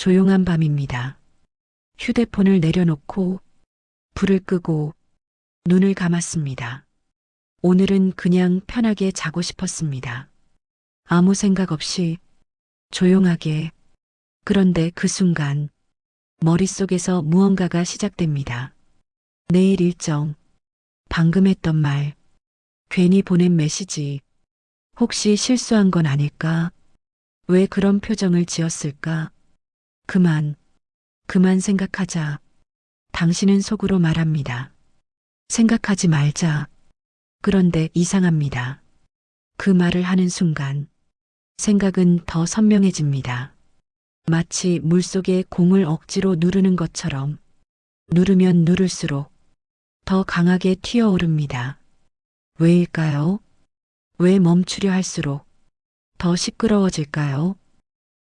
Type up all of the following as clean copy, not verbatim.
조용한 밤입니다. 휴대폰을 내려놓고 불을 끄고 눈을 감았습니다. 오늘은 그냥 편하게 자고 싶었습니다. 아무 생각 없이 조용하게. 그런데 그 순간 머릿속에서 무언가가 시작됩니다. 내일 일정, 방금 했던 말, 괜히 보낸 메시지, 혹시 실수한 건 아닐까? 왜 그런 표정을 지었을까? 그만 생각하자. 당신은 속으로 말합니다. 생각하지 말자. 그런데 이상합니다. 그 말을 하는 순간 생각은 더 선명해집니다. 마치 물속에 공을 억지로 누르는 것처럼 누르면 누를수록 더 강하게 튀어오릅니다. 왜일까요? 왜 멈추려 할수록 더 시끄러워질까요?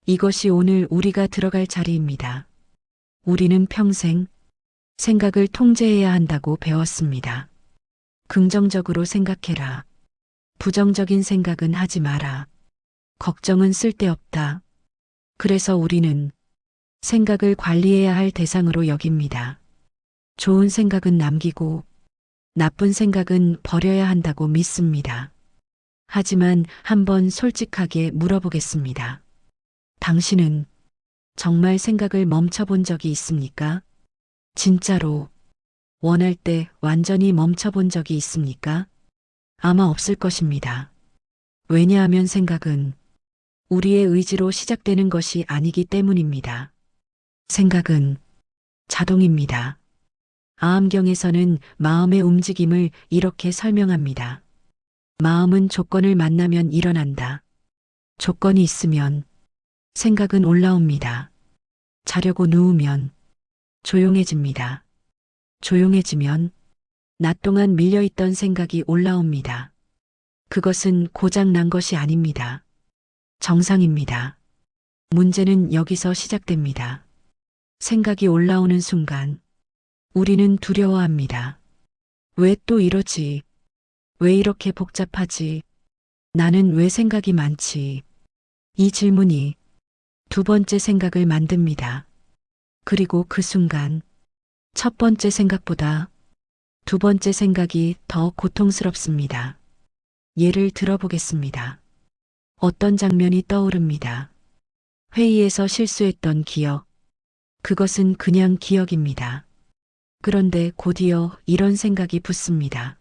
이것이 오늘 우리가 들어갈 자리입니다. 우리는 평생 생각을 통제해야 한다고 배웠습니다. 긍정적으로 생각해라. 부정적인 생각은 하지 마라. 걱정은 쓸데없다. 그래서 우리는 생각을 관리해야 할 대상으로 여깁니다. 좋은 생각은 남기고 나쁜 생각은 버려야 한다고 믿습니다. 하지만 한번 솔직하게 물어보겠습니다. 당신은 정말 생각을 멈춰본 적이 있습니까? 진짜로 원할 때 완전히 멈춰본 적이 있습니까? 아마 없을 것입니다. 왜냐하면 생각은 우리의 의지로 시작되는 것이 아니기 때문입니다. 생각은 자동입니다. 아함경에서는 마음의 움직임을 이렇게 설명합니다. 마음은 조건을 만나면 일어난다. 조건이 있으면 생각은 올라옵니다. 자려고 누우면 조용해집니다. 조용해지면 낮 동안 밀려있던 생각이 올라옵니다. 그것은 고장 난 것이 아닙니다. 정상입니다. 문제는 여기서 시작됩니다. 생각이 올라오는 순간 우리는 두려워합니다. 왜 또 이러지? 왜 이렇게 복잡하지? 나는 왜 생각이 많지? 이 질문이 두 번째 생각을 만듭니다. 그리고 그 순간 첫 번째 생각보다 두 번째 생각이 더 고통스럽습니다. 예를 들어보겠습니다. 어떤 장면이 떠오릅니다. 회의에서 실수했던 기억. 그것은 그냥 기억입니다. 그런데 곧이어 이런 생각이 붙습니다.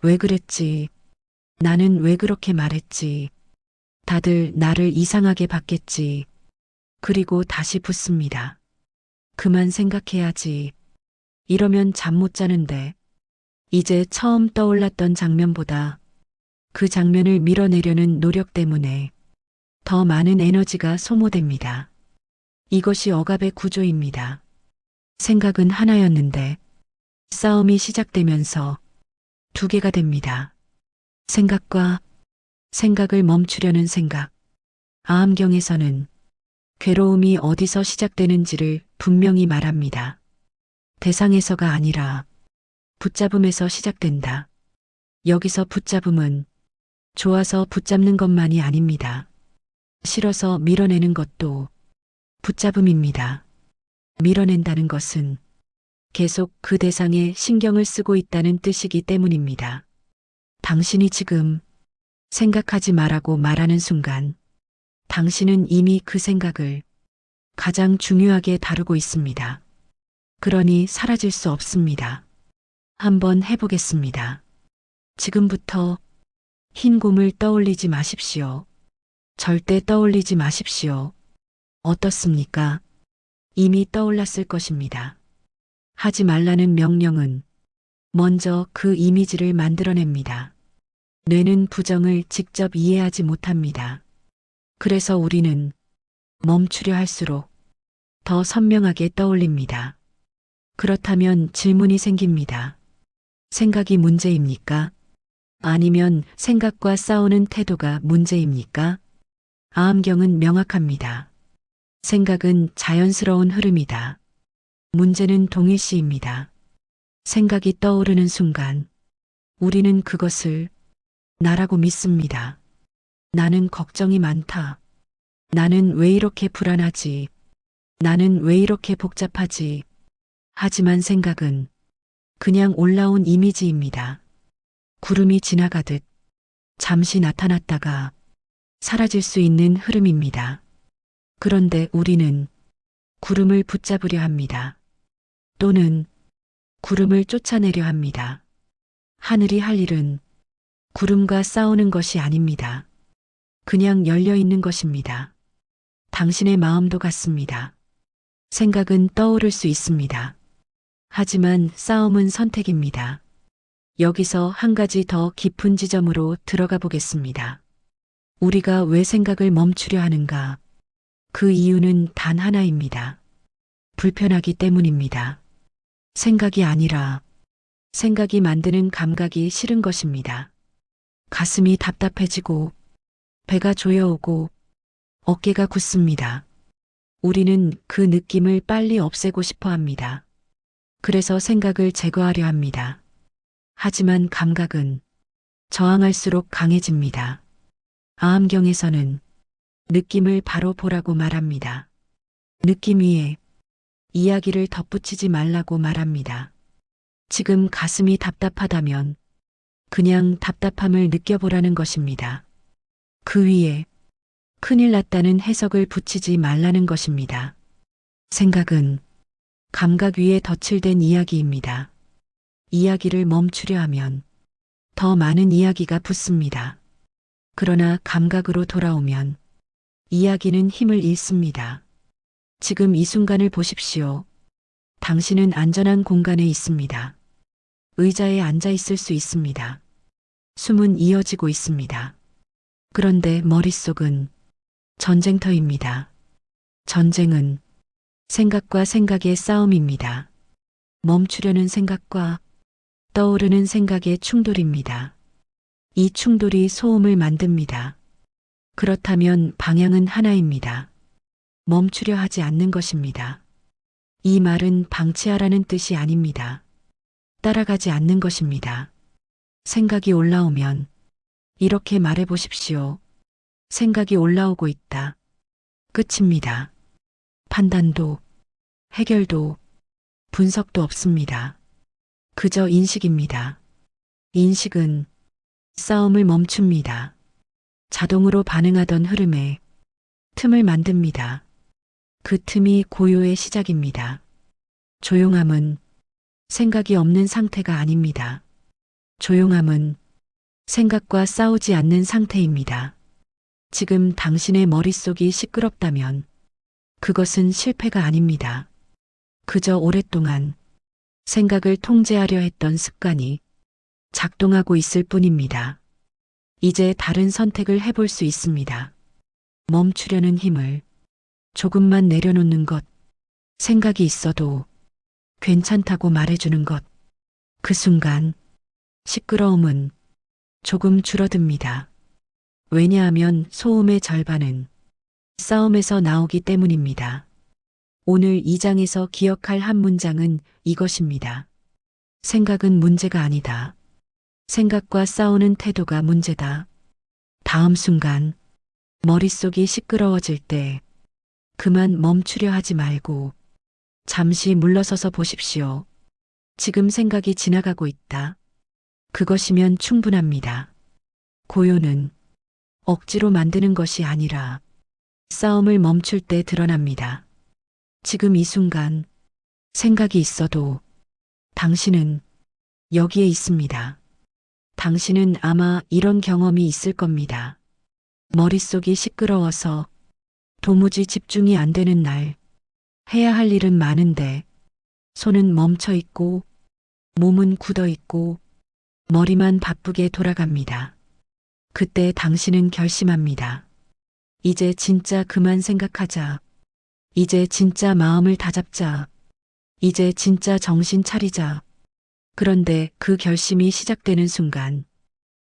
왜 그랬지? 나는 왜 그렇게 말했지? 다들 나를 이상하게 봤겠지. 그리고 다시 붙습니다. 그만 생각해야지. 이러면 잠 못 자는데. 이제 처음 떠올랐던 장면보다 그 장면을 밀어내려는 노력 때문에 더 많은 에너지가 소모됩니다. 이것이 억압의 구조입니다. 생각은 하나였는데 싸움이 시작되면서 두 개가 됩니다. 생각과 생각을 멈추려는 생각. 아함경에서는 괴로움이 어디서 시작되는지를 분명히 말합니다. 대상에서가 아니라 붙잡음에서 시작된다. 여기서 붙잡음은 좋아서 붙잡는 것만이 아닙니다. 싫어서 밀어내는 것도 붙잡음입니다. 밀어낸다는 것은 계속 그 대상에 신경을 쓰고 있다는 뜻이기 때문입니다. 당신이 지금 생각하지 말라고 말하는 순간 당신은 이미 그 생각을 가장 중요하게 다루고 있습니다. 그러니 사라질 수 없습니다. 한번 해보겠습니다. 지금부터 흰 곰을 떠올리지 마십시오. 절대 떠올리지 마십시오. 어떻습니까? 이미 떠올랐을 것입니다. 하지 말라는 명령은 먼저 그 이미지를 만들어냅니다. 뇌는 부정을 직접 이해하지 못합니다. 그래서 우리는 멈추려 할수록 더 선명하게 떠올립니다. 그렇다면 질문이 생깁니다. 생각이 문제입니까? 아니면 생각과 싸우는 태도가 문제입니까? 아함경은 명확합니다. 생각은 자연스러운 흐름이다. 문제는 동일시입니다. 생각이 떠오르는 순간 우리는 그것을 나라고 믿습니다. 나는 걱정이 많다. 나는 왜 이렇게 불안하지? 나는 왜 이렇게 복잡하지? 하지만 생각은 그냥 올라온 이미지입니다. 구름이 지나가듯 잠시 나타났다가 사라질 수 있는 흐름입니다. 그런데 우리는 구름을 붙잡으려 합니다. 또는 구름을 쫓아내려 합니다. 하늘이 할 일은 구름과 싸우는 것이 아닙니다. 그냥 열려 있는 것입니다. 당신의 마음도 같습니다. 생각은 떠오를 수 있습니다. 하지만 싸움은 선택입니다. 여기서 한 가지 더 깊은 지점으로 들어가 보겠습니다. 우리가 왜 생각을 멈추려 하는가? 그 이유는 단 하나입니다. 불편하기 때문입니다. 생각이 아니라 생각이 만드는 감각이 싫은 것입니다. 가슴이 답답해지고 배가 조여오고 어깨가 굳습니다. 우리는 그 느낌을 빨리 없애고 싶어 합니다. 그래서 생각을 제거하려 합니다. 하지만 감각은 저항할수록 강해집니다. 아함경에서는 느낌을 바로 보라고 말합니다. 느낌 위에 이야기를 덧붙이지 말라고 말합니다. 지금 가슴이 답답하다면 그냥 답답함을 느껴보라는 것입니다. 그 위에 큰일 났다는 해석을 붙이지 말라는 것입니다. 생각은 감각 위에 덧칠된 이야기입니다. 이야기를 멈추려 하면 더 많은 이야기가 붙습니다. 그러나 감각으로 돌아오면 이야기는 힘을 잃습니다. 지금 이 순간을 보십시오. 당신은 안전한 공간에 있습니다. 의자에 앉아 있을 수 있습니다. 숨은 이어지고 있습니다. 그런데 머릿속은 전쟁터입니다. 전쟁은 생각과 생각의 싸움입니다. 멈추려는 생각과 떠오르는 생각의 충돌입니다. 이 충돌이 소음을 만듭니다. 그렇다면 방향은 하나입니다. 멈추려 하지 않는 것입니다. 이 말은 방치하라는 뜻이 아닙니다. 따라가지 않는 것입니다. 생각이 올라오면 이렇게 말해 보십시오. 생각이 올라오고 있다. 끝입니다. 판단도, 해결도, 분석도 없습니다. 그저 인식입니다. 인식은 싸움을 멈춥니다. 자동으로 반응하던 흐름에 틈을 만듭니다. 그 틈이 고요의 시작입니다. 조용함은 생각이 없는 상태가 아닙니다. 조용함은 생각과 싸우지 않는 상태입니다. 지금 당신의 머릿속이 시끄럽다면 그것은 실패가 아닙니다. 그저 오랫동안 생각을 통제하려 했던 습관이 작동하고 있을 뿐입니다. 이제 다른 선택을 해볼 수 있습니다. 멈추려는 힘을 조금만 내려놓는 것, 생각이 있어도 괜찮다고 말해주는 것. 그 순간 시끄러움은 조금 줄어듭니다. 왜냐하면 소음의 절반은 싸움에서 나오기 때문입니다. 오늘 이 장에서 기억할 한 문장은 이것입니다. 생각은 문제가 아니다. 생각과 싸우는 태도가 문제다. 다음 순간 머릿속이 시끄러워질 때 그만 멈추려 하지 말고 잠시 물러서서 보십시오. 지금 생각이 지나가고 있다. 그것이면 충분합니다. 고요는 억지로 만드는 것이 아니라 싸움을 멈출 때 드러납니다. 지금 이 순간 생각이 있어도 당신은 여기에 있습니다. 당신은 아마 이런 경험이 있을 겁니다. 머릿속이 시끄러워서 도무지 집중이 안 되는 날, 해야 할 일은 많은데 손은 멈춰 있고 몸은 굳어 있고 머리만 바쁘게 돌아갑니다. 그때 당신은 결심합니다. 이제 진짜 그만 생각하자. 이제 진짜 마음을 다잡자. 이제 진짜 정신 차리자. 그런데 그 결심이 시작되는 순간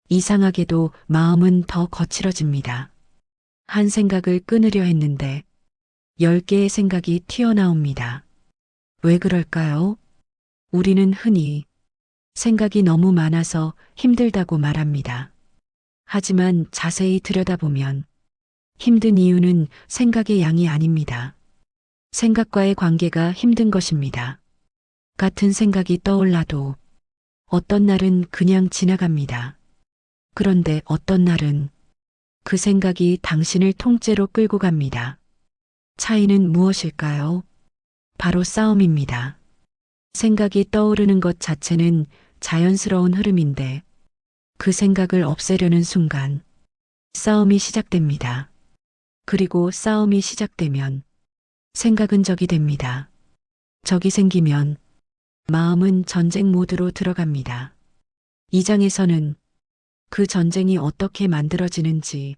이상하게도 마음은 더 거칠어집니다. 한 생각을 끊으려 했는데 10개의 생각이 튀어나옵니다. 왜 그럴까요? 우리는 흔히 생각이 너무 많아서 힘들다고 말합니다. 하지만 자세히 들여다보면 힘든 이유는 생각의 양이 아닙니다. 생각과의 관계가 힘든 것입니다. 같은 생각이 떠올라도 어떤 날은 그냥 지나갑니다. 그런데 어떤 날은 그 생각이 당신을 통째로 끌고 갑니다. 차이는 무엇일까요? 바로 싸움입니다. 생각이 떠오르는 것 자체는 자연스러운 흐름인데 그 생각을 없애려는 순간 싸움이 시작됩니다. 그리고 싸움이 시작되면 생각은 적이 됩니다. 적이 생기면 마음은 전쟁 모드로 들어갑니다. 이 장에서는 그 전쟁이 어떻게 만들어지는지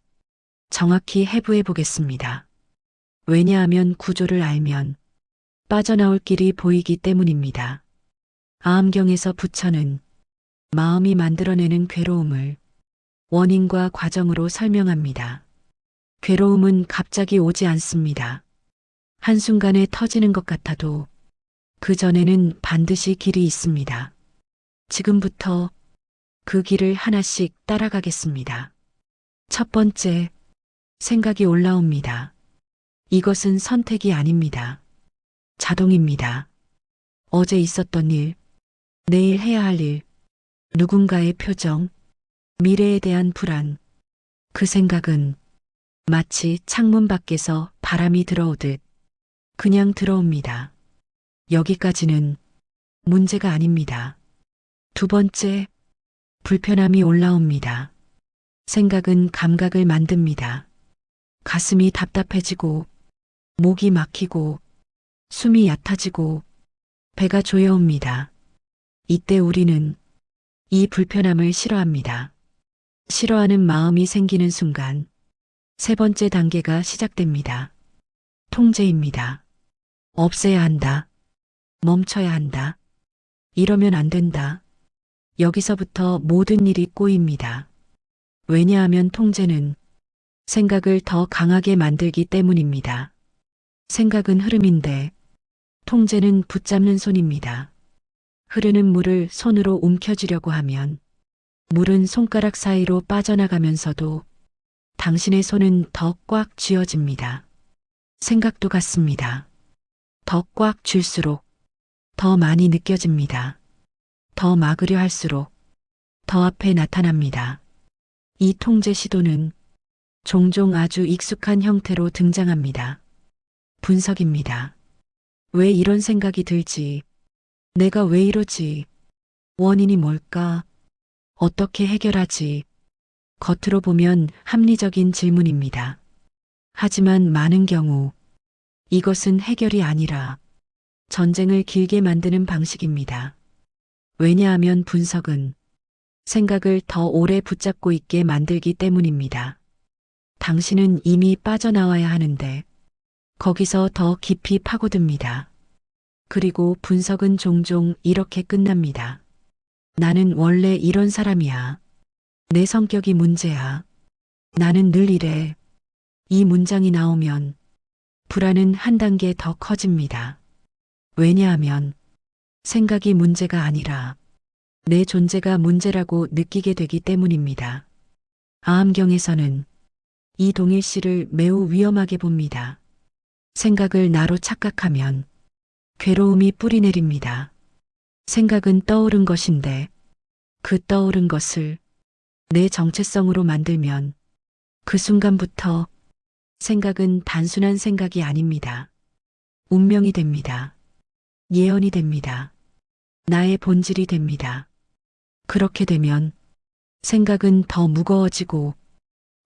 정확히 해부해 보겠습니다. 왜냐하면 구조를 알면 빠져나올 길이 보이기 때문입니다. 아함경에서 부처는 마음이 만들어내는 괴로움을 원인과 과정으로 설명합니다. 괴로움은 갑자기 오지 않습니다. 한순간에 터지는 것 같아도 그 전에는 반드시 길이 있습니다. 지금부터 그 길을 하나씩 따라가겠습니다. 첫 번째, 생각이 올라옵니다. 이것은 선택이 아닙니다. 자동입니다. 어제 있었던 일, 내일 해야 할 일, 누군가의 표정, 미래에 대한 불안. 그 생각은 마치 창문 밖에서 바람이 들어오듯 그냥 들어옵니다. 여기까지는 문제가 아닙니다. 두 번째, 불편함이 올라옵니다. 생각은 감각을 만듭니다. 가슴이 답답해지고, 목이 막히고, 숨이 얕아지고, 배가 조여옵니다. 이때 우리는 이 불편함을 싫어합니다. 싫어하는 마음이 생기는 순간 세 번째 단계가 시작됩니다. 통제입니다. 없애야 한다. 멈춰야 한다. 이러면 안 된다. 여기서부터 모든 일이 꼬입니다. 왜냐하면 통제는 생각을 더 강하게 만들기 때문입니다. 생각은 흐름인데 통제는 붙잡는 손입니다. 흐르는 물을 손으로 움켜쥐려고 하면 물은 손가락 사이로 빠져나가면서도 당신의 손은 더 꽉 쥐어집니다. 생각도 같습니다. 더 꽉 쥘수록 더 많이 느껴집니다. 더 막으려 할수록 더 앞에 나타납니다. 이 통제 시도는 종종 아주 익숙한 형태로 등장합니다. 분석입니다. 왜 이런 생각이 들지? 내가 왜 이러지? 원인이 뭘까? 어떻게 해결하지? 겉으로 보면 합리적인 질문입니다. 하지만 많은 경우 이것은 해결이 아니라 전쟁을 길게 만드는 방식입니다. 왜냐하면 분석은 생각을 더 오래 붙잡고 있게 만들기 때문입니다. 당신은 이미 빠져나와야 하는데 거기서 더 깊이 파고듭니다. 그리고 분석은 종종 이렇게 끝납니다. 나는 원래 이런 사람이야. 내 성격이 문제야. 나는 늘 이래. 이 문장이 나오면 불안은 한 단계 더 커집니다. 왜냐하면 생각이 문제가 아니라 내 존재가 문제라고 느끼게 되기 때문입니다. 아함경에서는 이 동일시를 매우 위험하게 봅니다. 생각을 나로 착각하면 괴로움이 뿌리내립니다. 생각은 떠오른 것인데 그 떠오른 것을 내 정체성으로 만들면 그 순간부터 생각은 단순한 생각이 아닙니다. 운명이 됩니다. 예언이 됩니다. 나의 본질이 됩니다. 그렇게 되면 생각은 더 무거워지고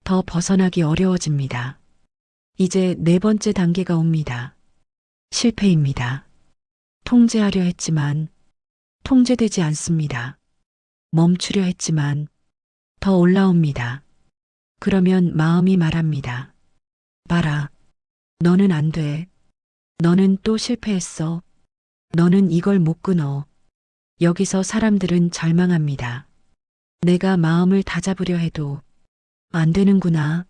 더 벗어나기 어려워집니다. 이제 네 번째 단계가 옵니다. 실패입니다. 통제하려 했지만 통제되지 않습니다. 멈추려 했지만 더 올라옵니다. 그러면 마음이 말합니다. 봐라. 너는 안 돼. 너는 또 실패했어. 너는 이걸 못 끊어. 여기서 사람들은 절망합니다. 내가 마음을 다잡으려 해도 안 되는구나.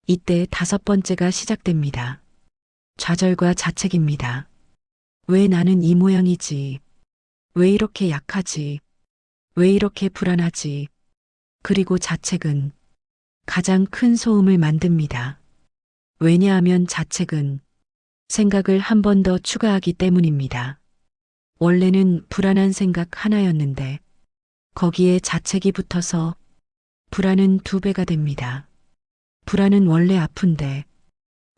이때 다섯 번째가 시작됩니다. 좌절과 자책입니다. 왜 나는 이 모양이지? 왜 이렇게 약하지? 왜 이렇게 불안하지? 그리고 자책은 가장 큰 소음을 만듭니다. 왜냐하면 자책은 생각을 한 번 더 추가하기 때문입니다. 원래는 불안한 생각 하나였는데 거기에 자책이 붙어서 불안은 2배가 됩니다. 불안은 원래 아픈데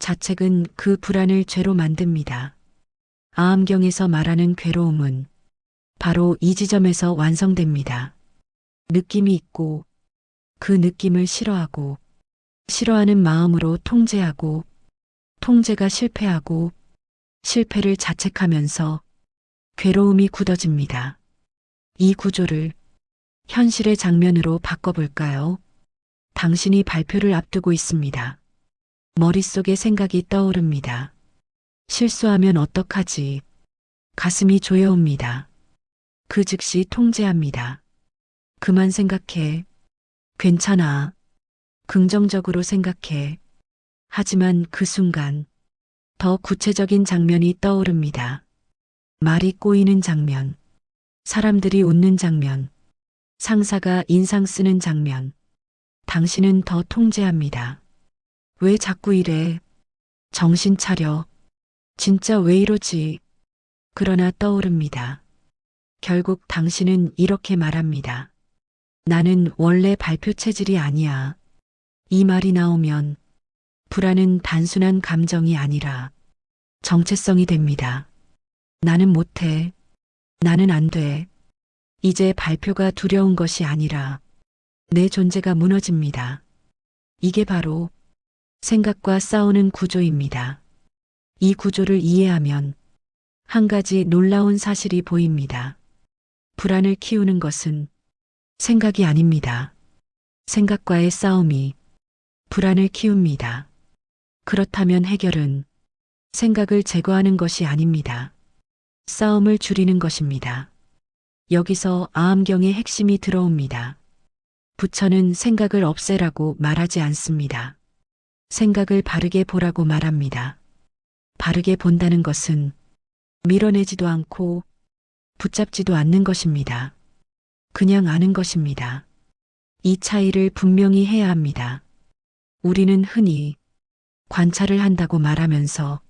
자책은 그 불안을 죄로 만듭니다. 아함경에서 말하는 괴로움은 바로 이 지점에서 완성됩니다. 느낌이 있고 그 느낌을 싫어하고 싫어하는 마음으로 통제하고 통제가 실패하고 실패를 자책하면서 괴로움이 굳어집니다. 이 구조를 현실의 장면으로 바꿔볼까요? 당신이 발표를 앞두고 있습니다. 머릿속에 생각이 떠오릅니다. 실수하면 어떡하지? 가슴이 조여옵니다. 그 즉시 통제합니다. 그만 생각해. 괜찮아. 긍정적으로 생각해. 하지만 그 순간 더 구체적인 장면이 떠오릅니다. 말이 꼬이는 장면, 사람들이 웃는 장면, 상사가 인상 쓰는 장면. 당신은 더 통제합니다. 왜 자꾸 이래? 정신 차려. 진짜 왜 이러지? 그러나 떠오릅니다. 결국 당신은 이렇게 말합니다. 나는 원래 발표 체질이 아니야. 이 말이 나오면 불안은 단순한 감정이 아니라 정체성이 됩니다. 나는 못해. 나는 안 돼. 이제 발표가 두려운 것이 아니라 내 존재가 무너집니다. 이게 바로 생각과 싸우는 구조입니다. 이 구조를 이해하면 한 가지 놀라운 사실이 보입니다. 불안을 키우는 것은 생각이 아닙니다. 생각과의 싸움이 불안을 키웁니다. 그렇다면 해결은 생각을 제거하는 것이 아닙니다. 싸움을 줄이는 것입니다. 여기서 아함경의 핵심이 들어옵니다. 부처는 생각을 없애라고 말하지 않습니다. 생각을 바르게 보라고 말합니다. 바르게 본다는 것은 밀어내지도 않고 붙잡지도 않는 것입니다. 그냥 아는 것입니다. 이 차이를 분명히 해야 합니다. 우리는 흔히 관찰을 한다고 말하면서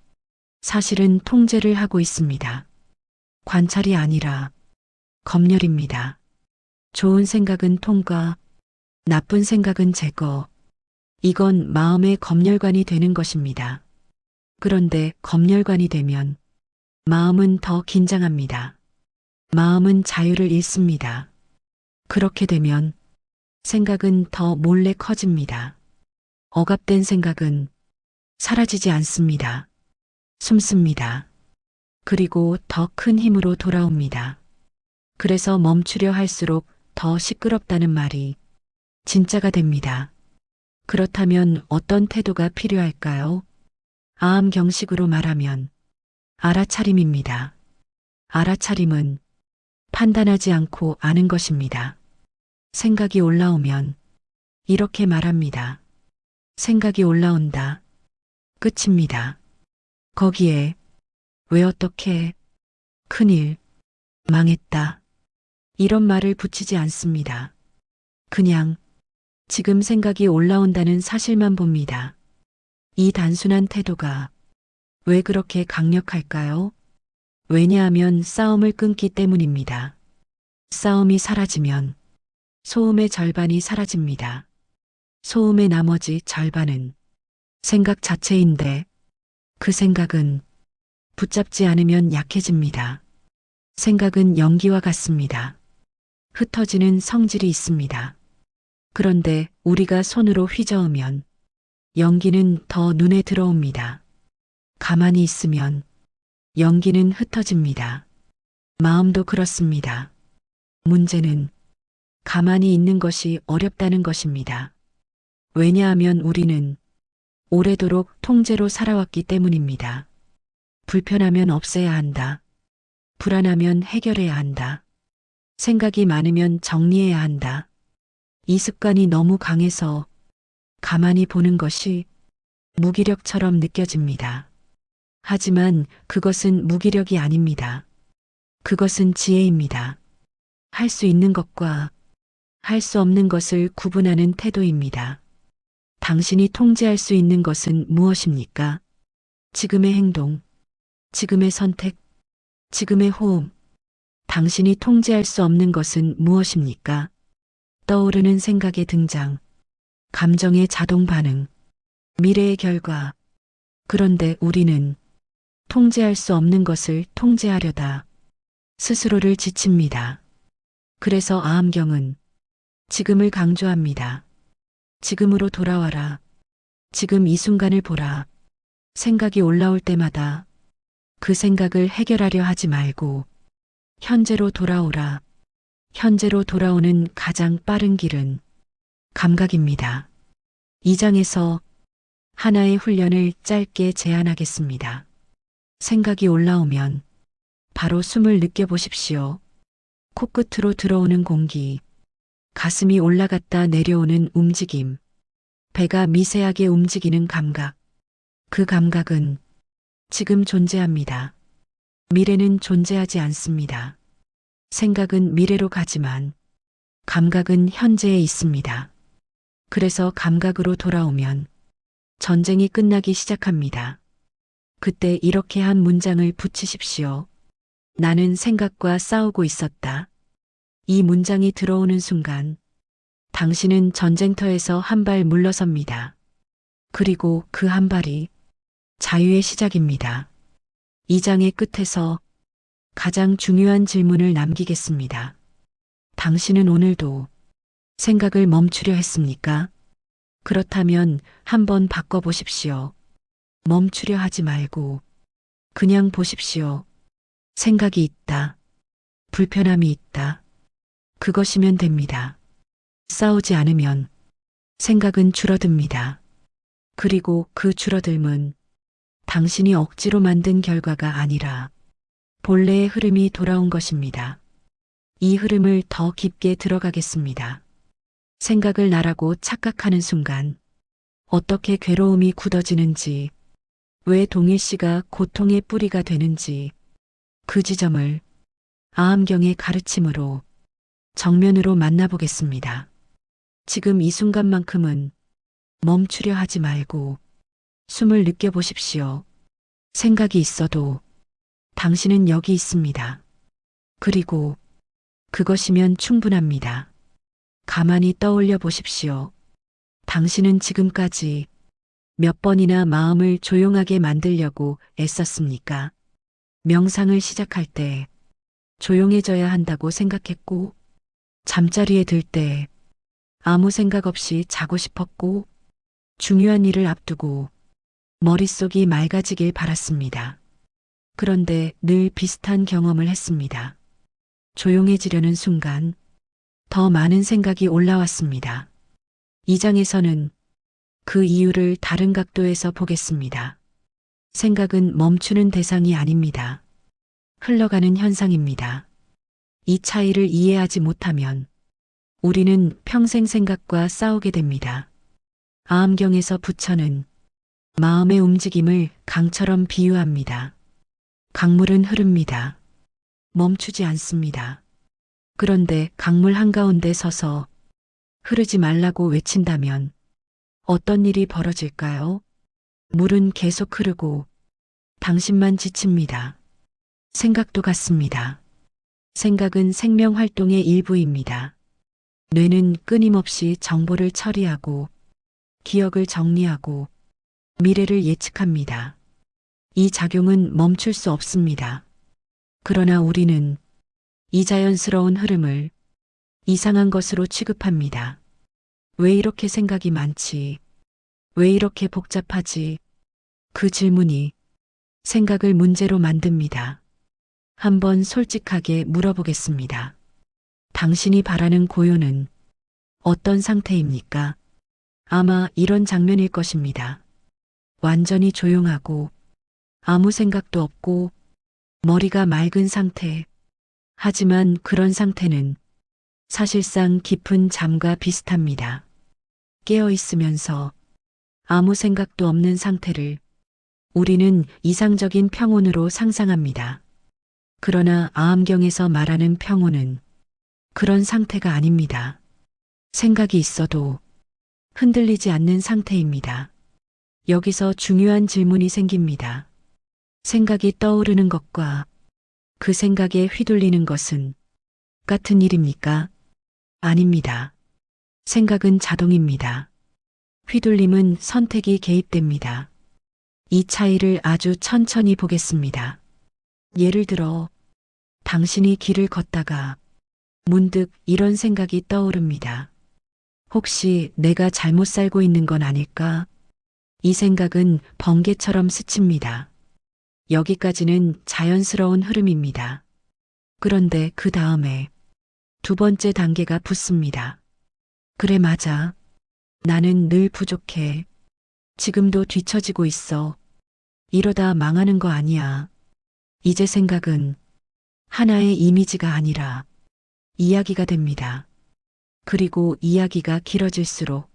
사실은 통제를 하고 있습니다. 관찰이 아니라 검열입니다. 좋은 생각은 통과, 나쁜 생각은 제거. 이건 마음의 검열관이 되는 것입니다. 그런데 검열관이 되면 마음은 더 긴장합니다. 마음은 자유를 잃습니다. 그렇게 되면 생각은 더 몰래 커집니다. 억압된 생각은 사라지지 않습니다. 숨습니다. 그리고 더 큰 힘으로 돌아옵니다. 그래서 멈추려 할수록 더 시끄럽다는 말이 진짜가 됩니다. 그렇다면 어떤 태도가 필요할까요? 아함경식으로 말하면 알아차림입니다. 알아차림은 판단하지 않고 아는 것입니다. 생각이 올라오면 이렇게 말합니다. 생각이 올라온다. 끝입니다. 거기에 왜 어떻게 큰일 망했다 이런 말을 붙이지 않습니다. 그냥 지금 생각이 올라온다는 사실만 봅니다. 이 단순한 태도가 왜 그렇게 강력할까요? 왜냐하면 싸움을 끊기 때문입니다. 싸움이 사라지면 소음의 절반이 사라집니다. 소음의 나머지 절반은 생각 자체인데 그 생각은 붙잡지 않으면 약해집니다. 생각은 연기와 같습니다. 흩어지는 성질이 있습니다. 그런데 우리가 손으로 휘저으면 연기는 더 눈에 들어옵니다. 가만히 있으면 연기는 흩어집니다. 마음도 그렇습니다. 문제는 가만히 있는 것이 어렵다는 것입니다. 왜냐하면 우리는 오래도록 통제로 살아왔기 때문입니다. 불편하면 없애야 한다. 불안하면 해결해야 한다. 생각이 많으면 정리해야 한다. 이 습관이 너무 강해서 가만히 보는 것이 무기력처럼 느껴집니다. 하지만 그것은 무기력이 아닙니다. 그것은 지혜입니다. 할 수 있는 것과 할 수 없는 것을 구분하는 태도입니다. 당신이 통제할 수 있는 것은 무엇입니까? 지금의 행동, 지금의 선택, 지금의 호흡, 당신이 통제할 수 없는 것은 무엇입니까? 떠오르는 생각의 등장, 감정의 자동 반응, 미래의 결과. 그런데 우리는 통제할 수 없는 것을 통제하려다 스스로를 지칩니다. 그래서 아함경은 지금을 강조합니다. 지금으로 돌아와라. 지금 이 순간을 보라. 생각이 올라올 때마다 그 생각을 해결하려 하지 말고 현재로 돌아오라. 현재로 돌아오는 가장 빠른 길은 감각입니다. 이 장에서 하나의 훈련을 짧게 제안하겠습니다. 생각이 올라오면 바로 숨을 느껴보십시오. 코끝으로 들어오는 공기, 가슴이 올라갔다 내려오는 움직임, 배가 미세하게 움직이는 감각. 그 감각은 지금 존재합니다. 미래는 존재하지 않습니다. 생각은 미래로 가지만 감각은 현재에 있습니다. 그래서 감각으로 돌아오면 전쟁이 끝나기 시작합니다. 그때 이렇게 한 문장을 붙이십시오. 나는 생각과 싸우고 있었다. 이 문장이 들어오는 순간 당신은 전쟁터에서 한 발 물러섭니다. 그리고 그 한 발이 자유의 시작입니다. 이 장의 끝에서 가장 중요한 질문을 남기겠습니다. 당신은 오늘도 생각을 멈추려 했습니까? 그렇다면 한번 바꿔보십시오. 멈추려 하지 말고 그냥 보십시오. 생각이 있다. 불편함이 있다. 그것이면 됩니다. 싸우지 않으면 생각은 줄어듭니다. 그리고 그 줄어듦은 당신이 억지로 만든 결과가 아니라 본래의 흐름이 돌아온 것입니다. 이 흐름을 더 깊게 들어가겠습니다. 생각을 나라고 착각하는 순간 어떻게 괴로움이 굳어지는지, 왜 동일시가 고통의 뿌리가 되는지 그 지점을 아함경의 가르침으로 정면으로 만나보겠습니다. 지금 이 순간만큼은 멈추려 하지 말고 숨을 느껴보십시오. 생각이 있어도 당신은 여기 있습니다. 그리고 그것이면 충분합니다. 가만히 떠올려 보십시오. 당신은 지금까지 몇 번이나 마음을 조용하게 만들려고 애썼습니까? 명상을 시작할 때 조용해져야 한다고 생각했고, 잠자리에 들 때 아무 생각 없이 자고 싶었고, 중요한 일을 앞두고 머릿속이 맑아지길 바랐습니다. 그런데 늘 비슷한 경험을 했습니다. 조용해지려는 순간 더 많은 생각이 올라왔습니다. 이 장에서는 그 이유를 다른 각도에서 보겠습니다. 생각은 멈추는 대상이 아닙니다. 흘러가는 현상입니다. 이 차이를 이해하지 못하면 우리는 평생 생각과 싸우게 됩니다. 아함경에서 부처는 마음의 움직임을 강처럼 비유합니다. 강물은 흐릅니다. 멈추지 않습니다. 그런데 강물 한가운데 서서 흐르지 말라고 외친다면 어떤 일이 벌어질까요? 물은 계속 흐르고 당신만 지칩니다. 생각도 같습니다. 생각은 생명 활동의 일부입니다. 뇌는 끊임없이 정보를 처리하고 기억을 정리하고 미래를 예측합니다. 이 작용은 멈출 수 없습니다. 그러나 우리는 이 자연스러운 흐름을 이상한 것으로 취급합니다. 왜 이렇게 생각이 많지? 왜 이렇게 복잡하지? 그 질문이 생각을 문제로 만듭니다. 한번 솔직하게 물어보겠습니다. 당신이 바라는 고요는 어떤 상태입니까? 아마 이런 장면일 것입니다. 완전히 조용하고 아무 생각도 없고 머리가 맑은 상태. 하지만 그런 상태는 사실상 깊은 잠과 비슷합니다. 깨어 있으면서 아무 생각도 없는 상태를 우리는 이상적인 평온으로 상상합니다. 그러나 아함경에서 말하는 평온은 그런 상태가 아닙니다. 생각이 있어도 흔들리지 않는 상태입니다. 여기서 중요한 질문이 생깁니다. 생각이 떠오르는 것과 그 생각에 휘둘리는 것은 같은 일입니까? 아닙니다. 생각은 자동입니다. 휘둘림은 선택이 개입됩니다. 이 차이를 아주 천천히 보겠습니다. 예를 들어, 당신이 길을 걷다가 문득 이런 생각이 떠오릅니다. 혹시 내가 잘못 살고 있는 건 아닐까? 이 생각은 번개처럼 스칩니다. 여기까지는 자연스러운 흐름입니다. 그런데 그 다음에 두 번째 단계가 붙습니다. 그래, 맞아. 나는 늘 부족해. 지금도 뒤처지고 있어. 이러다 망하는 거 아니야. 이제 생각은 하나의 이미지가 아니라 이야기가 됩니다. 그리고 이야기가 길어질수록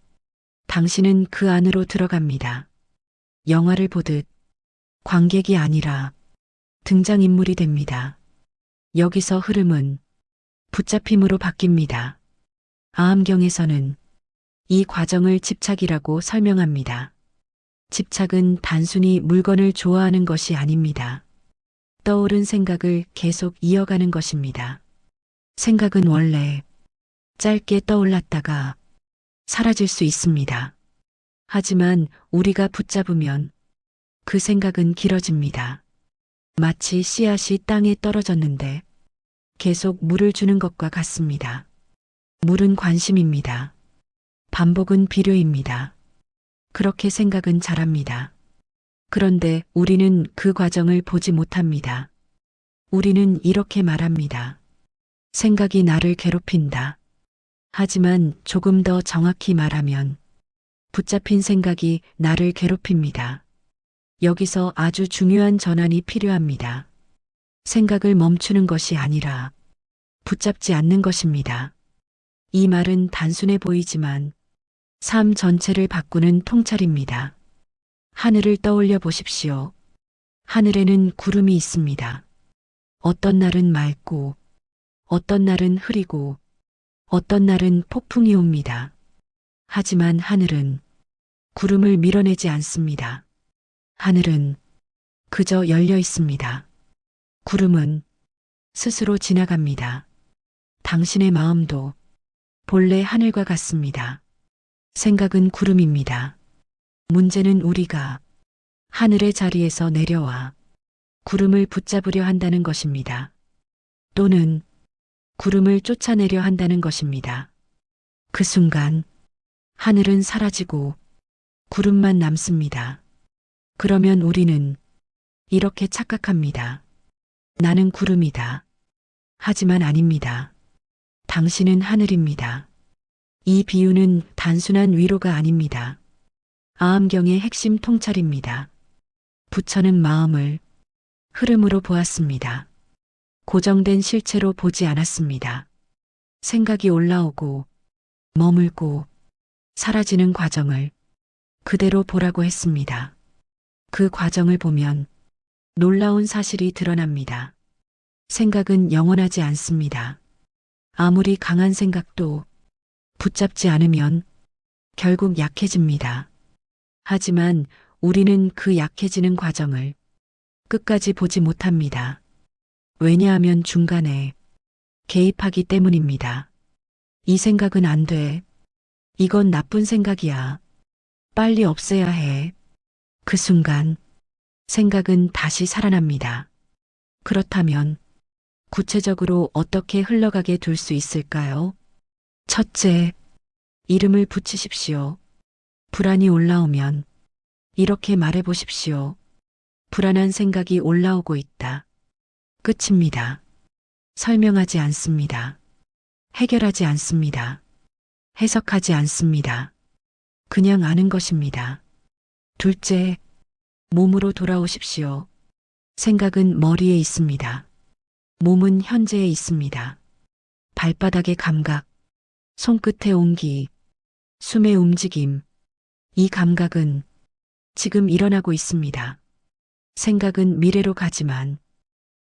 당신은 그 안으로 들어갑니다. 영화를 보듯 관객이 아니라 등장인물이 됩니다. 여기서 흐름은 붙잡힘으로 바뀝니다. 아함경에서는 이 과정을 집착이라고 설명합니다. 집착은 단순히 물건을 좋아하는 것이 아닙니다. 떠오른 생각을 계속 이어가는 것입니다. 생각은 원래 짧게 떠올랐다가 사라질 수 있습니다. 하지만 우리가 붙잡으면 그 생각은 길어집니다. 마치 씨앗이 땅에 떨어졌는데 계속 물을 주는 것과 같습니다. 물은 관심입니다. 반복은 필요입니다. 그렇게 생각은 자랍니다. 그런데 우리는 그 과정을 보지 못합니다. 우리는 이렇게 말합니다. 생각이 나를 괴롭힌다. 하지만 조금 더 정확히 말하면 붙잡힌 생각이 나를 괴롭힙니다. 여기서 아주 중요한 전환이 필요합니다. 생각을 멈추는 것이 아니라 붙잡지 않는 것입니다. 이 말은 단순해 보이지만 삶 전체를 바꾸는 통찰입니다. 하늘을 떠올려 보십시오. 하늘에는 구름이 있습니다. 어떤 날은 맑고, 어떤 날은 흐리고, 어떤 날은 폭풍이 옵니다. 하지만 하늘은 구름을 밀어내지 않습니다. 하늘은 그저 열려 있습니다. 구름은 스스로 지나갑니다. 당신의 마음도 본래 하늘과 같습니다. 생각은 구름입니다. 문제는 우리가 하늘의 자리에서 내려와 구름을 붙잡으려 한다는 것입니다. 또는 구름을 쫓아내려 한다는 것입니다. 그 순간 하늘은 사라지고 구름만 남습니다. 그러면 우리는 이렇게 착각합니다. 나는 구름이다. 하지만 아닙니다. 당신은 하늘입니다. 이 비유는 단순한 위로가 아닙니다. 아함경의 핵심 통찰입니다. 부처는 마음을 흐름으로 보았습니다. 고정된 실체로 보지 않았습니다. 생각이 올라오고 머물고 사라지는 과정을 그대로 보라고 했습니다. 그 과정을 보면 놀라운 사실이 드러납니다. 생각은 영원하지 않습니다. 아무리 강한 생각도 붙잡지 않으면 결국 약해집니다. 하지만 우리는 그 약해지는 과정을 끝까지 보지 못합니다. 왜냐하면 중간에 개입하기 때문입니다. 이 생각은 안 돼. 이건 나쁜 생각이야. 빨리 없애야 해. 그 순간 생각은 다시 살아납니다. 그렇다면 구체적으로 어떻게 흘러가게 둘 수 있을까요? 첫째, 이름을 붙이십시오. 불안이 올라오면 이렇게 말해 보십시오. 불안한 생각이 올라오고 있다. 끝입니다. 설명하지 않습니다. 해결하지 않습니다. 해석하지 않습니다. 그냥 아는 것입니다. 둘째, 몸으로 돌아오십시오. 생각은 머리에 있습니다. 몸은 현재에 있습니다. 발바닥의 감각, 손끝의 온기, 숨의 움직임, 이 감각은 지금 일어나고 있습니다. 생각은 미래로 가지만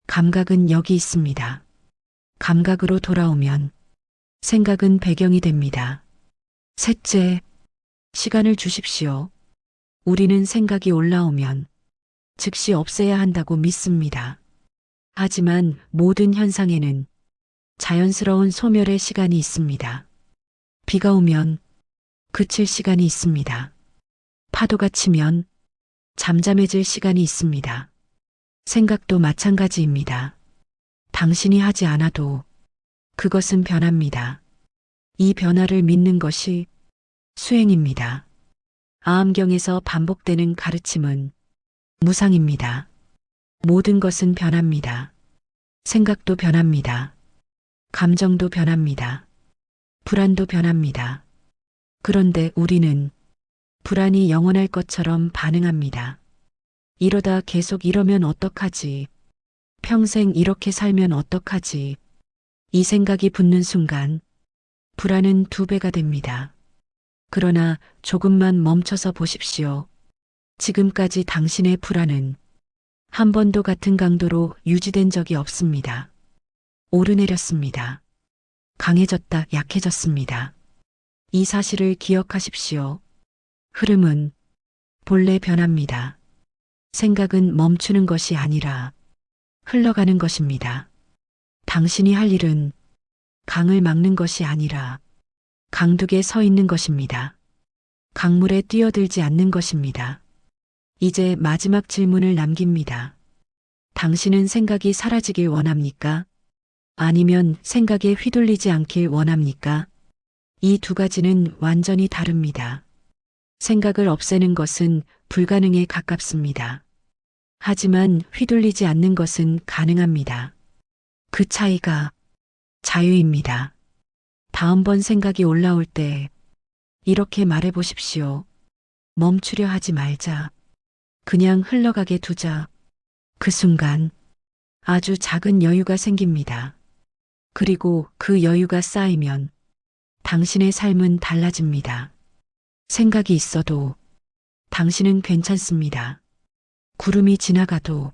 감각은 여기 있습니다. 감각으로 돌아오면 생각은 배경이 됩니다. 셋째, 시간을 주십시오. 우리는 생각이 올라오면 즉시 없애야 한다고 믿습니다. 하지만 모든 현상에는 자연스러운 소멸의 시간이 있습니다. 비가 오면 그칠 시간이 있습니다. 파도가 치면 잠잠해질 시간이 있습니다. 생각도 마찬가지입니다. 당신이 하지 않아도 그것은 변합니다. 이 변화를 믿는 것이 수행입니다. 아함경에서 반복되는 가르침은 무상입니다. 모든 것은 변합니다. 생각도 변합니다. 감정도 변합니다. 불안도 변합니다. 그런데 우리는 불안이 영원할 것처럼 반응합니다. 이러다 계속 이러면 어떡하지? 평생 이렇게 살면 어떡하지? 이 생각이 붙는 순간 불안은 2배가 됩니다. 그러나 조금만 멈춰서 보십시오. 지금까지 당신의 불안은 한 번도 같은 강도로 유지된 적이 없습니다. 오르내렸습니다. 강해졌다 약해졌습니다. 이 사실을 기억하십시오. 흐름은 본래 변합니다. 생각은 멈추는 것이 아니라 흘러가는 것입니다. 당신이 할 일은 강을 막는 것이 아니라 강둑에 서 있는 것입니다. 강물에 뛰어들지 않는 것입니다. 이제 마지막 질문을 남깁니다. 당신은 생각이 사라지길 원합니까? 아니면 생각에 휘둘리지 않길 원합니까? 이 2가지는 완전히 다릅니다. 생각을 없애는 것은 불가능에 가깝습니다. 하지만 휘둘리지 않는 것은 가능합니다. 그 차이가 자유입니다. 다음번 생각이 올라올 때 이렇게 말해 보십시오. 멈추려 하지 말자. 그냥 흘러가게 두자. 그 순간 아주 작은 여유가 생깁니다. 그리고 그 여유가 쌓이면 당신의 삶은 달라집니다. 생각이 있어도 당신은 괜찮습니다. 구름이 지나가도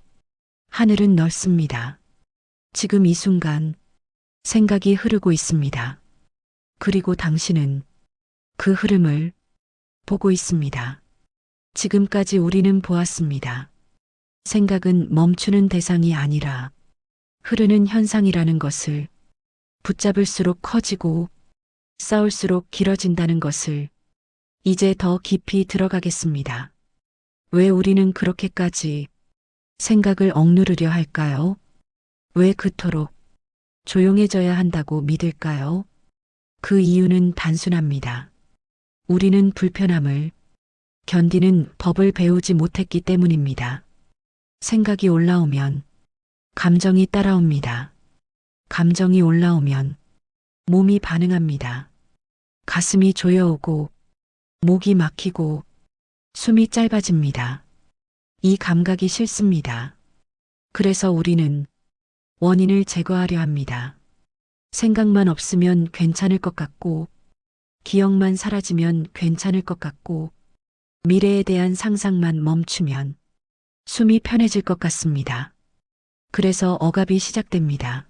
하늘은 넓습니다. 지금 이 순간 생각이 흐르고 있습니다. 그리고 당신은 그 흐름을 보고 있습니다. 지금까지 우리는 보았습니다. 생각은 멈추는 대상이 아니라 흐르는 현상이라는 것을, 붙잡을수록 커지고 싸울수록 길어진다는 것을. 이제 더 깊이 들어가겠습니다. 왜 우리는 그렇게까지 생각을 억누르려 할까요? 왜 그토록 조용해져야 한다고 믿을까요? 그 이유는 단순합니다. 우리는 불편함을 견디는 법을 배우지 못했기 때문입니다. 생각이 올라오면 감정이 따라옵니다. 감정이 올라오면 몸이 반응합니다. 가슴이 조여오고 목이 막히고 숨이 짧아집니다. 이 감각이 싫습니다. 그래서 우리는 원인을 제거하려 합니다. 생각만 없으면 괜찮을 것 같고, 기억만 사라지면 괜찮을 것 같고, 미래에 대한 상상만 멈추면 숨이 편해질 것 같습니다. 그래서 억압이 시작됩니다.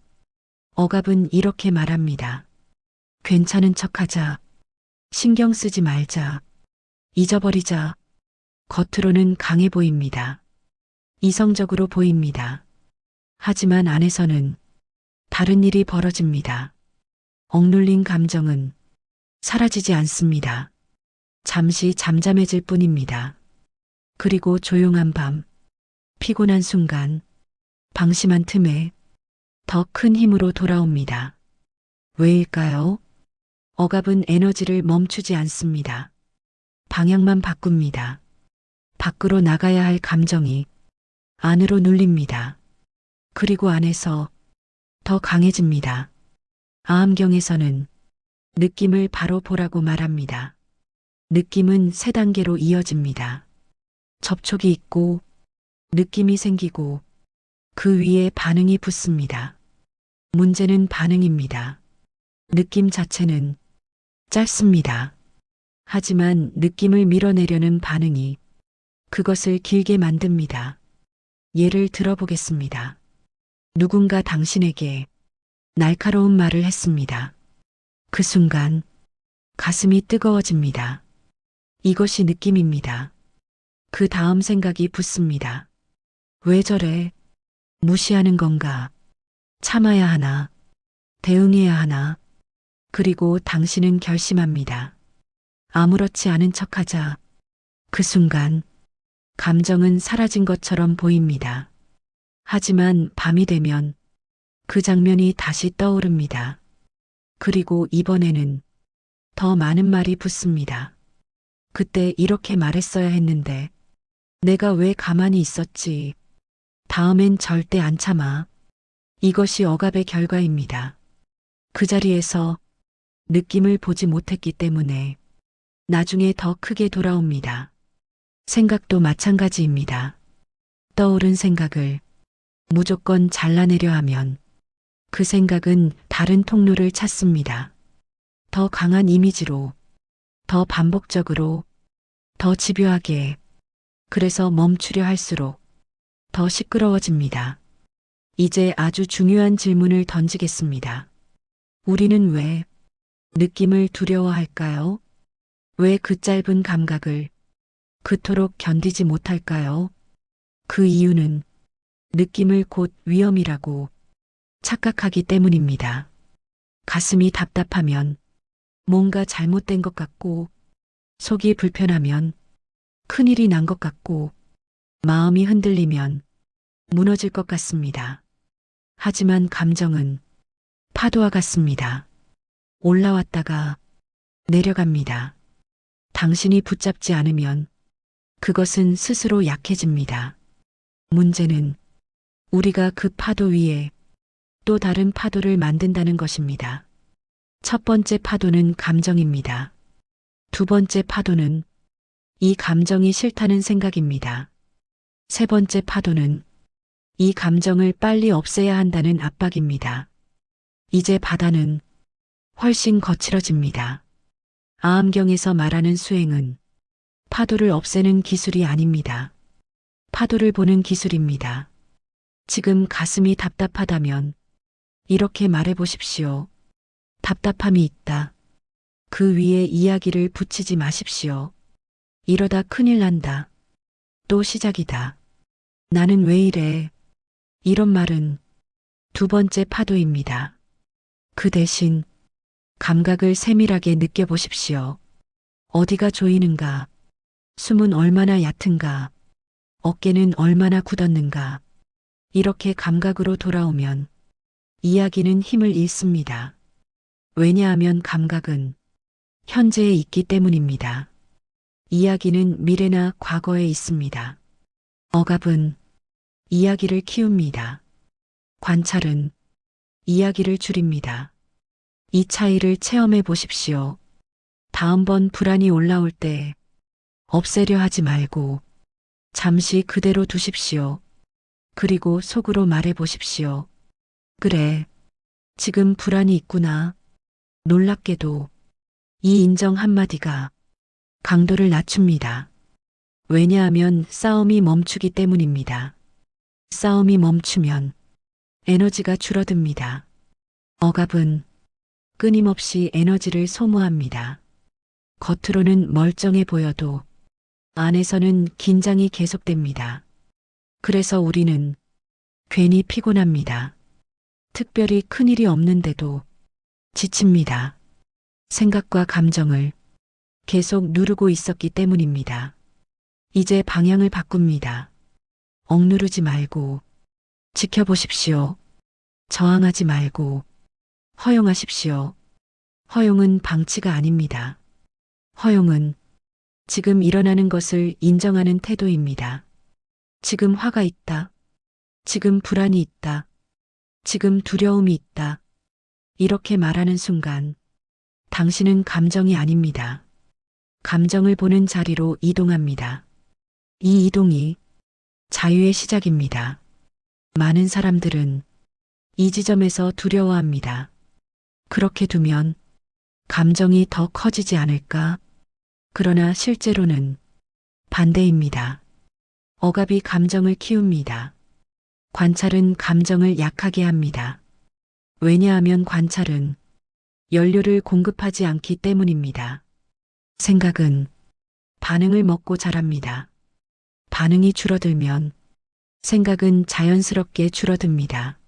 억압은 이렇게 말합니다. 괜찮은 척하자. 신경 쓰지 말자. 잊어버리자. 겉으로는 강해 보입니다. 이성적으로 보입니다. 하지만 안에서는 다른 일이 벌어집니다. 억눌린 감정은 사라지지 않습니다. 잠시 잠잠해질 뿐입니다. 그리고 조용한 밤, 피곤한 순간, 방심한 틈에 더 큰 힘으로 돌아옵니다. 왜일까요? 억압은 에너지를 멈추지 않습니다. 방향만 바꿉니다. 밖으로 나가야 할 감정이 안으로 눌립니다. 그리고 안에서 더 강해집니다. 아함경에서는 느낌을 바로 보라고 말합니다. 느낌은 3단계로 이어집니다. 접촉이 있고 느낌이 생기고 그 위에 반응이 붙습니다. 문제는 반응입니다. 느낌 자체는 짧습니다. 하지만 느낌을 밀어내려는 반응이 그것을 길게 만듭니다. 예를 들어보겠습니다. 누군가 당신에게 날카로운 말을 했습니다. 그 순간 가슴이 뜨거워집니다. 이것이 느낌입니다. 그 다음 생각이 붙습니다. 왜 저래? 무시하는 건가? 참아야 하나? 대응해야 하나? 그리고 당신은 결심합니다. 아무렇지 않은 척하자. 그 순간 감정은 사라진 것처럼 보입니다. 하지만 밤이 되면 그 장면이 다시 떠오릅니다. 그리고 이번에는 더 많은 말이 붙습니다. 그때 이렇게 말했어야 했는데 내가 왜 가만히 있었지? 다음엔 절대 안 참아. 이것이 억압의 결과입니다. 그 자리에서 느낌을 보지 못했기 때문에 나중에 더 크게 돌아옵니다. 생각도 마찬가지입니다. 떠오른 생각을 무조건 잘라내려 하면 그 생각은 다른 통로를 찾습니다. 더 강한 이미지로, 더 반복적으로, 더 집요하게. 그래서 멈추려 할수록 더 시끄러워집니다. 이제 아주 중요한 질문을 던지겠습니다. 우리는 왜 느낌을 두려워할까요? 왜 그 짧은 감각을 그토록 견디지 못할까요? 그 이유는 느낌을 곧 위험이라고 착각하기 때문입니다. 가슴이 답답하면 뭔가 잘못된 것 같고, 속이 불편하면 큰일이 난 것 같고, 마음이 흔들리면 무너질 것 같습니다. 하지만 감정은 파도와 같습니다. 올라왔다가 내려갑니다. 당신이 붙잡지 않으면 그것은 스스로 약해집니다. 문제는 우리가 그 파도 위에 또 다른 파도를 만든다는 것입니다. 첫 번째 파도는 감정입니다. 두 번째 파도는 이 감정이 싫다는 생각입니다. 세 번째 파도는 이 감정을 빨리 없애야 한다는 압박입니다. 이제 바다는 훨씬 거칠어집니다. 아암경에서 말하는 수행은 파도를 없애는 기술이 아닙니다. 파도를 보는 기술입니다. 지금 가슴이 답답하다면 이렇게 말해 보십시오. 답답함이 있다. 그 위에 이야기를 붙이지 마십시오. 이러다 큰일 난다. 또 시작이다. 나는 왜 이래? 이런 말은 두 번째 파도입니다. 그 대신 감각을 세밀하게 느껴보십시오. 어디가 조이는가? 숨은 얼마나 얕은가? 어깨는 얼마나 굳었는가? 이렇게 감각으로 돌아오면 이야기는 힘을 잃습니다. 왜냐하면 감각은 현재에 있기 때문입니다. 이야기는 미래나 과거에 있습니다. 억압은 이야기를 키웁니다. 관찰은 이야기를 줄입니다. 이 차이를 체험해 보십시오. 다음번 불안이 올라올 때 없애려 하지 말고 잠시 그대로 두십시오. 그리고 속으로 말해 보십시오. 그래, 지금 불안이 있구나. 놀랍게도 이 인정 한마디가 강도를 낮춥니다. 왜냐하면 싸움이 멈추기 때문입니다. 싸움이 멈추면 에너지가 줄어듭니다. 억압은 끊임없이 에너지를 소모합니다. 겉으로는 멀쩡해 보여도 안에서는 긴장이 계속됩니다. 그래서 우리는 괜히 피곤합니다. 특별히 큰일이 없는데도 지칩니다. 생각과 감정을 계속 누르고 있었기 때문입니다. 이제 방향을 바꿉니다. 억누르지 말고 지켜보십시오. 저항하지 말고 허용하십시오. 허용은 방치가 아닙니다. 허용은 지금 일어나는 것을 인정하는 태도입니다. 지금 화가 있다. 지금 불안이 있다. 지금 두려움이 있다. 이렇게 말하는 순간 당신은 감정이 아닙니다. 감정을 보는 자리로 이동합니다. 이 이동이 자유의 시작입니다. 많은 사람들은 이 지점에서 두려워합니다. 그렇게 두면 감정이 더 커지지 않을까? 그러나 실제로는 반대입니다. 억압이 감정을 키웁니다. 관찰은 감정을 약하게 합니다. 왜냐하면 관찰은 연료를 공급하지 않기 때문입니다. 생각은 반응을 먹고 자랍니다. 반응이 줄어들면 생각은 자연스럽게 줄어듭니다.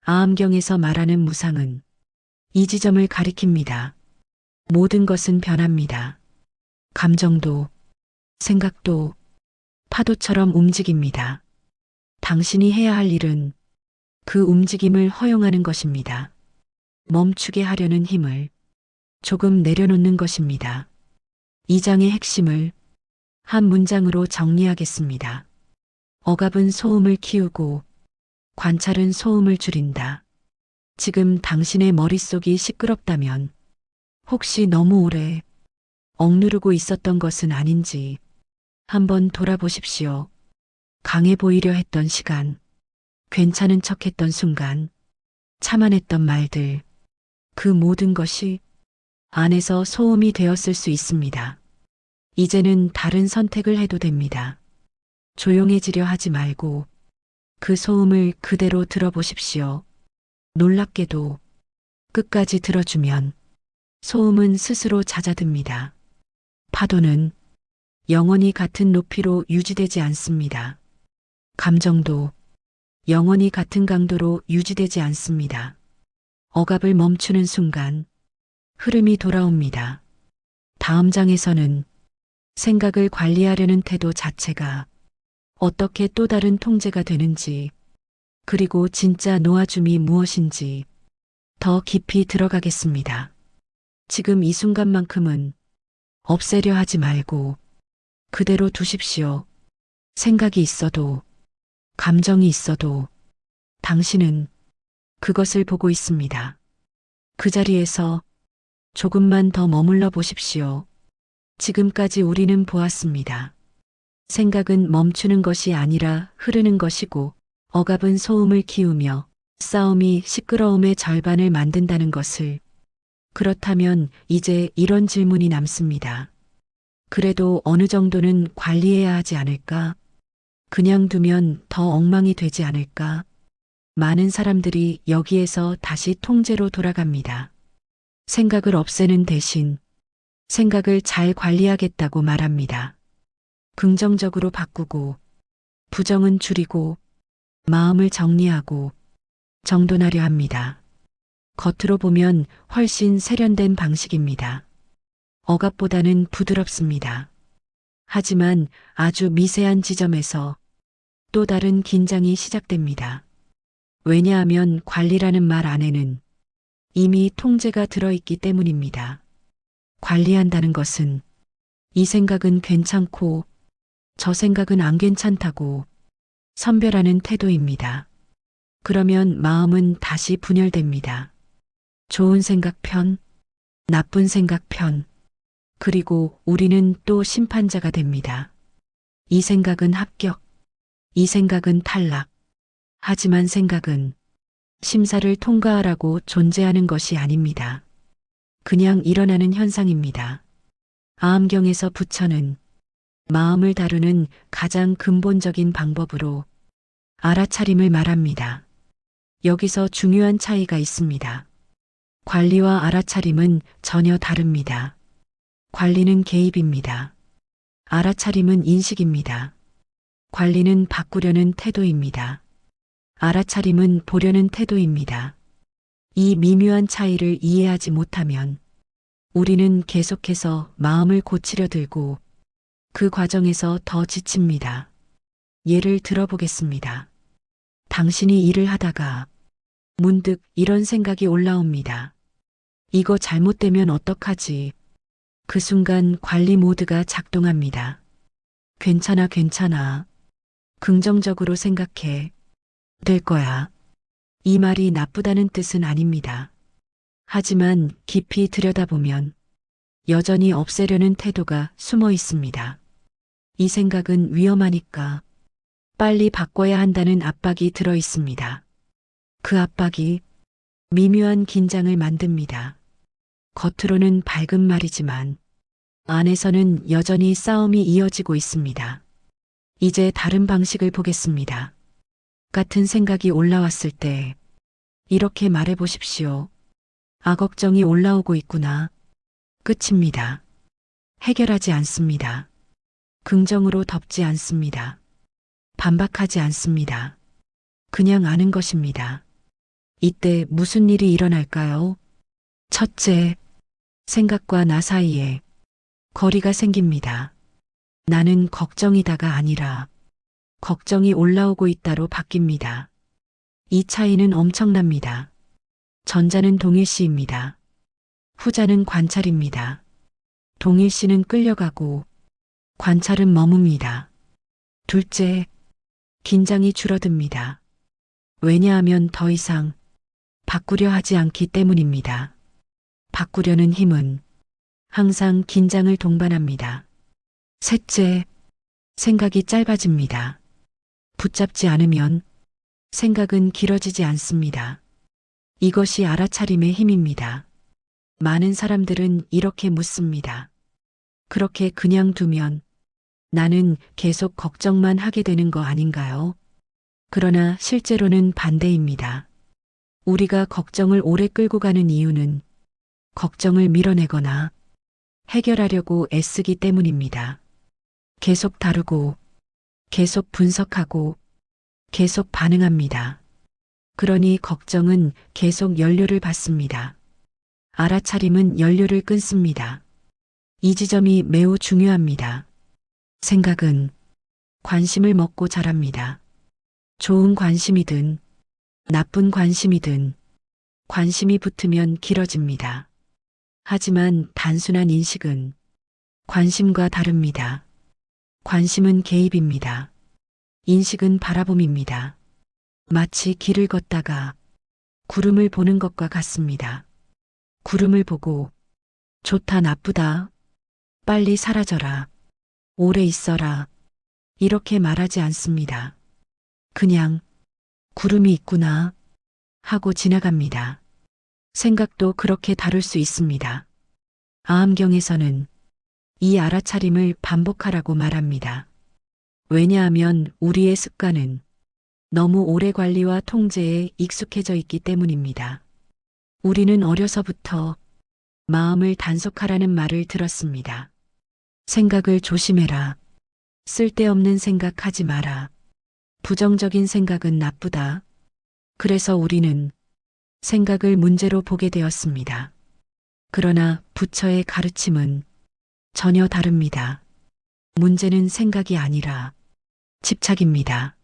아암경에서 말하는 무상은 이 지점을 가리킵니다. 모든 것은 변합니다. 감정도, 생각도 파도처럼 움직입니다. 당신이 해야 할 일은 그 움직임을 허용하는 것입니다. 멈추게 하려는 힘을 조금 내려놓는 것입니다. 이 장의 핵심을 한 문장으로 정리하겠습니다. 억압은 소음을 키우고 관찰은 소음을 줄인다. 지금 당신의 머릿속이 시끄럽다면 혹시 너무 오래 억누르고 있었던 것은 아닌지 한번 돌아보십시오. 강해 보이려 했던 시간, 괜찮은 척 했던 순간, 참아냈던 말들, 그 모든 것이 안에서 소음이 되었을 수 있습니다. 이제는 다른 선택을 해도 됩니다. 조용해지려 하지 말고 그 소음을 그대로 들어보십시오. 놀랍게도 끝까지 들어주면 소음은 스스로 잦아듭니다. 파도는 영원히 같은 높이로 유지되지 않습니다. 감정도 영원히 같은 강도로 유지되지 않습니다. 억압을 멈추는 순간 흐름이 돌아옵니다. 다음 장에서는 생각을 관리하려는 태도 자체가 어떻게 또 다른 통제가 되는지, 그리고 진짜 놓아줌이 무엇인지 더 깊이 들어가겠습니다. 지금 이 순간만큼은 없애려 하지 말고 그대로 두십시오. 생각이 있어도, 감정이 있어도 당신은 그것을 보고 있습니다. 그 자리에서 조금만 더 머물러 보십시오. 지금까지 우리는 보았습니다. 생각은 멈추는 것이 아니라 흐르는 것이고, 억압은 소음을 키우며 싸움이 시끄러움의 절반을 만든다는 것을. 그렇다면 이제 이런 질문이 남습니다. 그래도 어느 정도는 관리해야 하지 않을까? 그냥 두면 더 엉망이 되지 않을까? 많은 사람들이 여기에서 다시 통제로 돌아갑니다. 생각을 없애는 대신 생각을 잘 관리하겠다고 말합니다. 긍정적으로 바꾸고, 부정은 줄이고, 마음을 정리하고 정돈하려 합니다. 겉으로 보면 훨씬 세련된 방식입니다. 억압보다는 부드럽습니다. 하지만 아주 미세한 지점에서 또 다른 긴장이 시작됩니다. 왜냐하면 관리라는 말 안에는 이미 통제가 들어있기 때문입니다. 관리한다는 것은 이 생각은 괜찮고 저 생각은 안 괜찮다고 선별하는 태도입니다. 그러면 마음은 다시 분열됩니다. 좋은 생각 편, 나쁜 생각 편, 그리고 우리는 또 심판자가 됩니다. 이 생각은 합격, 이 생각은 탈락. 하지만 생각은 심사를 통과하라고 존재하는 것이 아닙니다. 그냥 일어나는 현상입니다. 아암경에서 부처는 마음을 다루는 가장 근본적인 방법으로 알아차림을 말합니다. 여기서 중요한 차이가 있습니다. 관리와 알아차림은 전혀 다릅니다. 관리는 개입입니다. 알아차림은 인식입니다. 관리는 바꾸려는 태도입니다. 알아차림은 보려는 태도입니다. 이 미묘한 차이를 이해하지 못하면 우리는 계속해서 마음을 고치려 들고 그 과정에서 더 지칩니다. 예를 들어보겠습니다. 당신이 일을 하다가 문득 이런 생각이 올라옵니다. 이거 잘못되면 어떡하지? 그 순간 관리 모드가 작동합니다. 괜찮아, 괜찮아. 긍정적으로 생각해. 될 거야. 이 말이 나쁘다는 뜻은 아닙니다. 하지만 깊이 들여다보면 여전히 없애려는 태도가 숨어 있습니다. 이 생각은 위험하니까 빨리 바꿔야 한다는 압박이 들어 있습니다. 그 압박이 미묘한 긴장을 만듭니다. 겉으로는 밝은 말이지만 안에서는 여전히 싸움이 이어지고 있습니다. 이제 다른 방식을 보겠습니다. 같은 생각이 올라왔을 때 이렇게 말해 보십시오. 악걱정이 올라오고 있구나. 끝입니다. 해결하지 않습니다. 긍정으로 덮지 않습니다. 반박하지 않습니다. 그냥 아는 것입니다. 이때 무슨 일이 일어날까요? 첫째, 생각과 나 사이에 거리가 생깁니다. 나는 걱정이다가 아니라 걱정이 올라오고 있다로 바뀝니다. 이 차이는 엄청납니다. 전자는 동일시입니다. 후자는 관찰입니다. 동일시는 끌려가고 관찰은 머뭅니다. 둘째, 긴장이 줄어듭니다. 왜냐하면 더 이상 바꾸려 하지 않기 때문입니다. 바꾸려는 힘은 항상 긴장을 동반합니다. 셋째, 생각이 짧아집니다. 붙잡지 않으면 생각은 길어지지 않습니다. 이것이 알아차림의 힘입니다. 많은 사람들은 이렇게 묻습니다. 그렇게 그냥 두면 나는 계속 걱정만 하게 되는 거 아닌가요? 그러나 실제로는 반대입니다. 우리가 걱정을 오래 끌고 가는 이유는 걱정을 밀어내거나 해결하려고 애쓰기 때문입니다. 계속 다루고, 계속 분석하고, 계속 반응합니다. 그러니 걱정은 계속 연료를 받습니다. 알아차림은 연료를 끊습니다. 이 지점이 매우 중요합니다. 생각은 관심을 먹고 자랍니다. 좋은 관심이든 나쁜 관심이든 관심이 붙으면 길어집니다. 하지만 단순한 인식은 관심과 다릅니다. 관심은 개입입니다. 인식은 바라봄입니다. 마치 길을 걷다가 구름을 보는 것과 같습니다. 구름을 보고 좋다 나쁘다, 빨리 사라져라, 오래 있어라, 이렇게 말하지 않습니다. 그냥 구름이 있구나 하고 지나갑니다. 생각도 그렇게 다룰 수 있습니다. 아함경에서는 이 알아차림을 반복하라고 말합니다. 왜냐하면 우리의 습관은 너무 오래 관리와 통제에 익숙해져 있기 때문입니다. 우리는 어려서부터 마음을 단속하라는 말을 들었습니다. 생각을 조심해라. 쓸데없는 생각하지 마라. 부정적인 생각은 나쁘다. 그래서 우리는 생각을 문제로 보게 되었습니다. 그러나 부처의 가르침은 전혀 다릅니다. 문제는 생각이 아니라 집착입니다.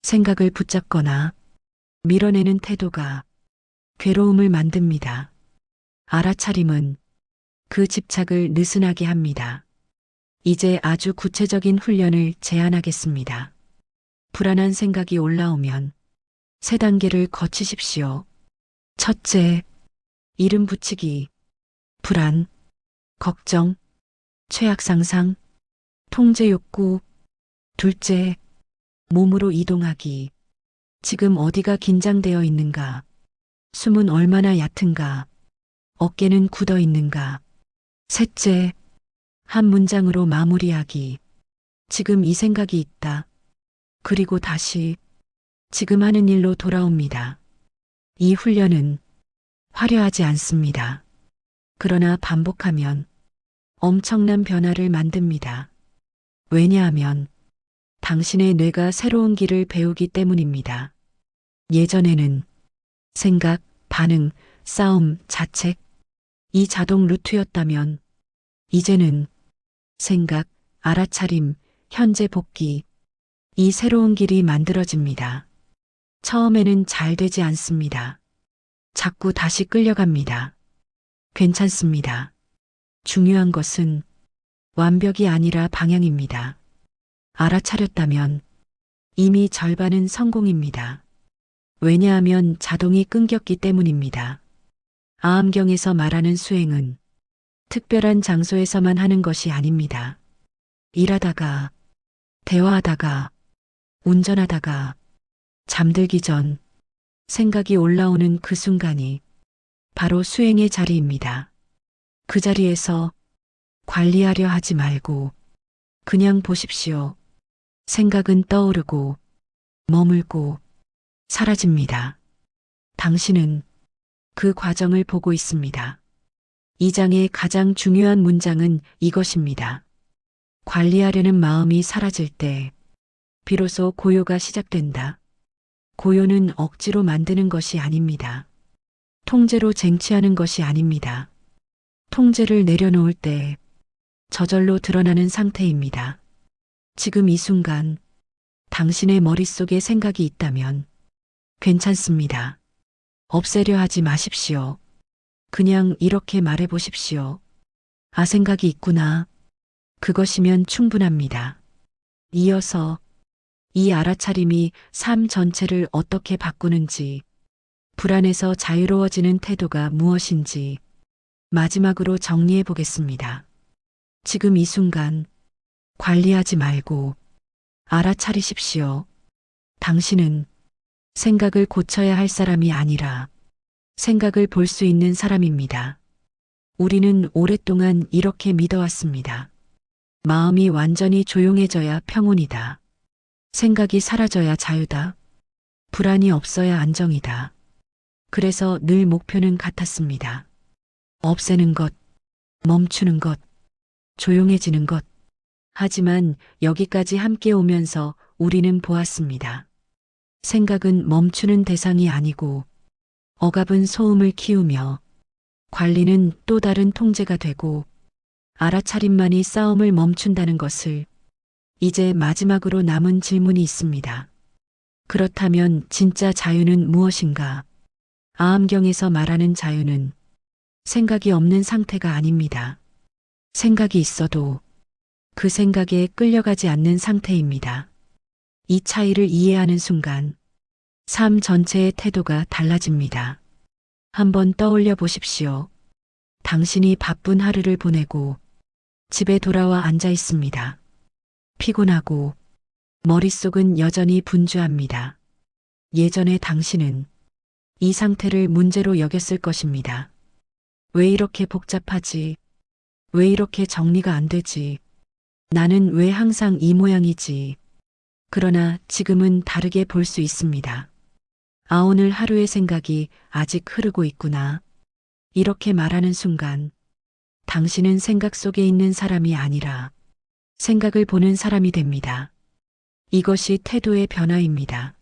생각을 붙잡거나 밀어내는 태도가 괴로움을 만듭니다. 알아차림은 그 집착을 느슨하게 합니다. 이제 아주 구체적인 훈련을 제안하겠습니다. 불안한 생각이 올라오면 세 단계를 거치십시오. 첫째, 이름 붙이기, 불안, 걱정, 최악 상상, 통제 욕구. 둘째, 몸으로 이동하기. 지금 어디가 긴장되어 있는가? 숨은 얼마나 얕은가? 어깨는 굳어 있는가? 셋째, 한 문장으로 마무리하기. 지금 이 생각이 있다. 그리고 다시 지금 하는 일로 돌아옵니다. 이 훈련은 화려하지 않습니다. 그러나 반복하면 엄청난 변화를 만듭니다. 왜냐하면 당신의 뇌가 새로운 길을 배우기 때문입니다. 예전에는 생각, 반응, 싸움, 자책, 이 자동 루트였다면 이제는 생각, 알아차림, 현재 복귀, 이 새로운 길이 만들어집니다. 처음에는 잘 되지 않습니다. 자꾸 다시 끌려갑니다. 괜찮습니다. 중요한 것은 완벽이 아니라 방향입니다. 알아차렸다면 이미 절반은 성공입니다. 왜냐하면 자동이 끊겼기 때문입니다. 아함경에서 말하는 수행은 특별한 장소에서만 하는 것이 아닙니다. 일하다가, 대화하다가, 운전하다가, 잠들기 전 생각이 올라오는 그 순간이 바로 수행의 자리입니다. 그 자리에서 관리하려 하지 말고 그냥 보십시오. 생각은 떠오르고 머물고 사라집니다. 당신은 그 과정을 보고 있습니다. 이 장의 가장 중요한 문장은 이것입니다. 관리하려는 마음이 사라질 때 비로소 고요가 시작된다. 고요는 억지로 만드는 것이 아닙니다. 통제로 쟁취하는 것이 아닙니다. 통제를 내려놓을 때 저절로 드러나는 상태입니다. 지금 이 순간 당신의 머릿속에 생각이 있다면 괜찮습니다. 없애려 하지 마십시오. 그냥 이렇게 말해 보십시오. 아, 생각이 있구나. 그것이면 충분합니다. 이어서 이 알아차림이 삶 전체를 어떻게 바꾸는지, 불안에서 자유로워지는 태도가 무엇인지 마지막으로 정리해 보겠습니다. 지금 이 순간 관리하지 말고 알아차리십시오. 당신은 생각을 고쳐야 할 사람이 아니라 생각을 볼 수 있는 사람입니다. 우리는 오랫동안 이렇게 믿어왔습니다. 마음이 완전히 조용해져야 평온이다. 생각이 사라져야 자유다. 불안이 없어야 안정이다. 그래서 늘 목표는 같았습니다. 없애는 것, 멈추는 것, 조용해지는 것. 하지만 여기까지 함께 오면서 우리는 보았습니다. 생각은 멈추는 대상이 아니고 억압은 소음을 키우며 관리는 또 다른 통제가 되고 알아차림만이 싸움을 멈춘다는 것을. 이제 마지막으로 남은 질문이 있습니다. 그렇다면 진짜 자유는 무엇인가? 아함경에서 말하는 자유는 생각이 없는 상태가 아닙니다. 생각이 있어도 그 생각에 끌려가지 않는 상태입니다. 이 차이를 이해하는 순간 삶 전체의 태도가 달라집니다. 한번 떠올려 보십시오. 당신이 바쁜 하루를 보내고 집에 돌아와 앉아 있습니다. 피곤하고 머릿속은 여전히 분주합니다. 예전에 당신은 이 상태를 문제로 여겼을 것입니다. 왜 이렇게 복잡하지? 왜 이렇게 정리가 안 되지? 나는 왜 항상 이 모양이지? 그러나 지금은 다르게 볼 수 있습니다. 아, 오늘 하루의 생각이 아직 흐르고 있구나. 이렇게 말하는 순간 당신은 생각 속에 있는 사람이 아니라 생각을 보는 사람이 됩니다. 이것이 태도의 변화입니다.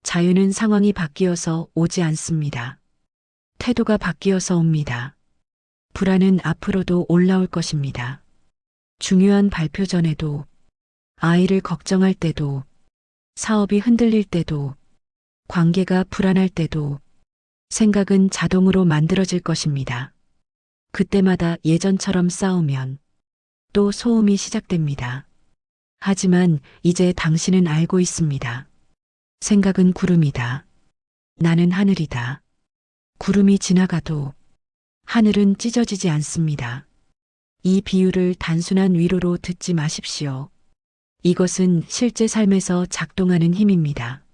자유는 상황이 바뀌어서 오지 않습니다. 태도가 바뀌어서 옵니다. 불안은 앞으로도 올라올 것입니다. 중요한 발표 전에도, 아이를 걱정할 때도, 사업이 흔들릴 때도, 관계가 불안할 때도 생각은 자동으로 만들어질 것입니다. 그때마다 예전처럼 싸우면 또 소음이 시작됩니다. 하지만 이제 당신은 알고 있습니다. 생각은 구름이다. 나는 하늘이다. 구름이 지나가도 하늘은 찢어지지 않습니다. 이 비유를 단순한 위로로 듣지 마십시오. 이것은 실제 삶에서 작동하는 힘입니다.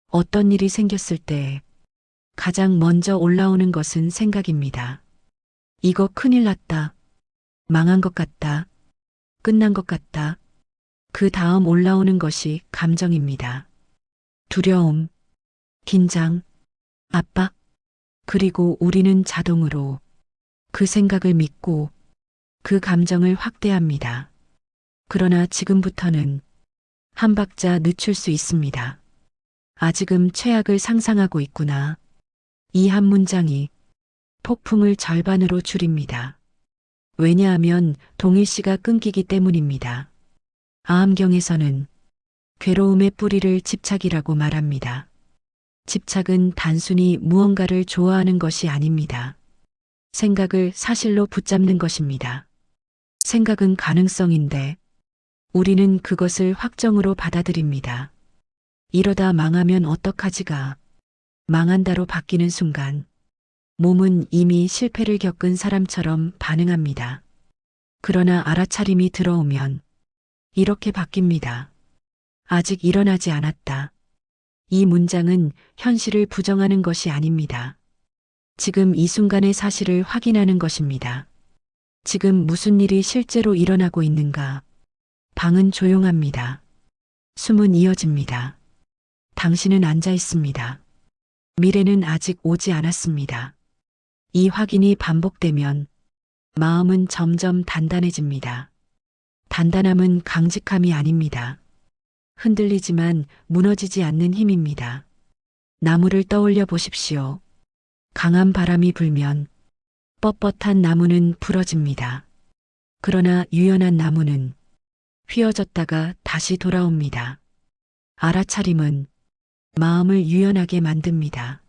어떤 일이 생겼을 때 가장 먼저 올라오는 것은 생각입니다. 이거 큰일 났다. 망한 것 같다. 끝난 것 같다. 그 다음 올라오는 것이 감정입니다. 두려움, 긴장, 압박, 그리고 우리는 자동으로 그 생각을 믿고 그 감정을 확대합니다. 그러나 지금부터는 한 박자 늦출 수 있습니다. 아직은 최악을 상상하고 있구나. 이 한 문장이 폭풍을 절반으로 줄입니다. 왜냐하면 동일시가 끊기기 때문입니다. 아함경에서는 괴로움의 뿌리를 집착이라고 말합니다. 집착은 단순히 무언가를 좋아하는 것이 아닙니다. 생각을 사실로 붙잡는 것입니다. 생각은 가능성인데 우리는 그것을 확정으로 받아들입니다. 이러다 망하면 어떡하지가 망한다로 바뀌는 순간 몸은 이미 실패를 겪은 사람처럼 반응합니다. 그러나 알아차림이 들어오면 이렇게 바뀝니다. 아직 일어나지 않았다. 이 문장은 현실을 부정하는 것이 아닙니다. 지금 이 순간의 사실을 확인하는 것입니다. 지금 무슨 일이 실제로 일어나고 있는가? 방은 조용합니다. 숨은 이어집니다. 당신은 앉아 있습니다. 미래는 아직 오지 않았습니다. 이 확인이 반복되면 마음은 점점 단단해집니다. 단단함은 강직함이 아닙니다. 흔들리지만 무너지지 않는 힘입니다. 나무를 떠올려 보십시오. 강한 바람이 불면 뻣뻣한 나무는 부러집니다. 그러나 유연한 나무는 휘어졌다가 다시 돌아옵니다. 알아차림은 마음을 유연하게 만듭니다.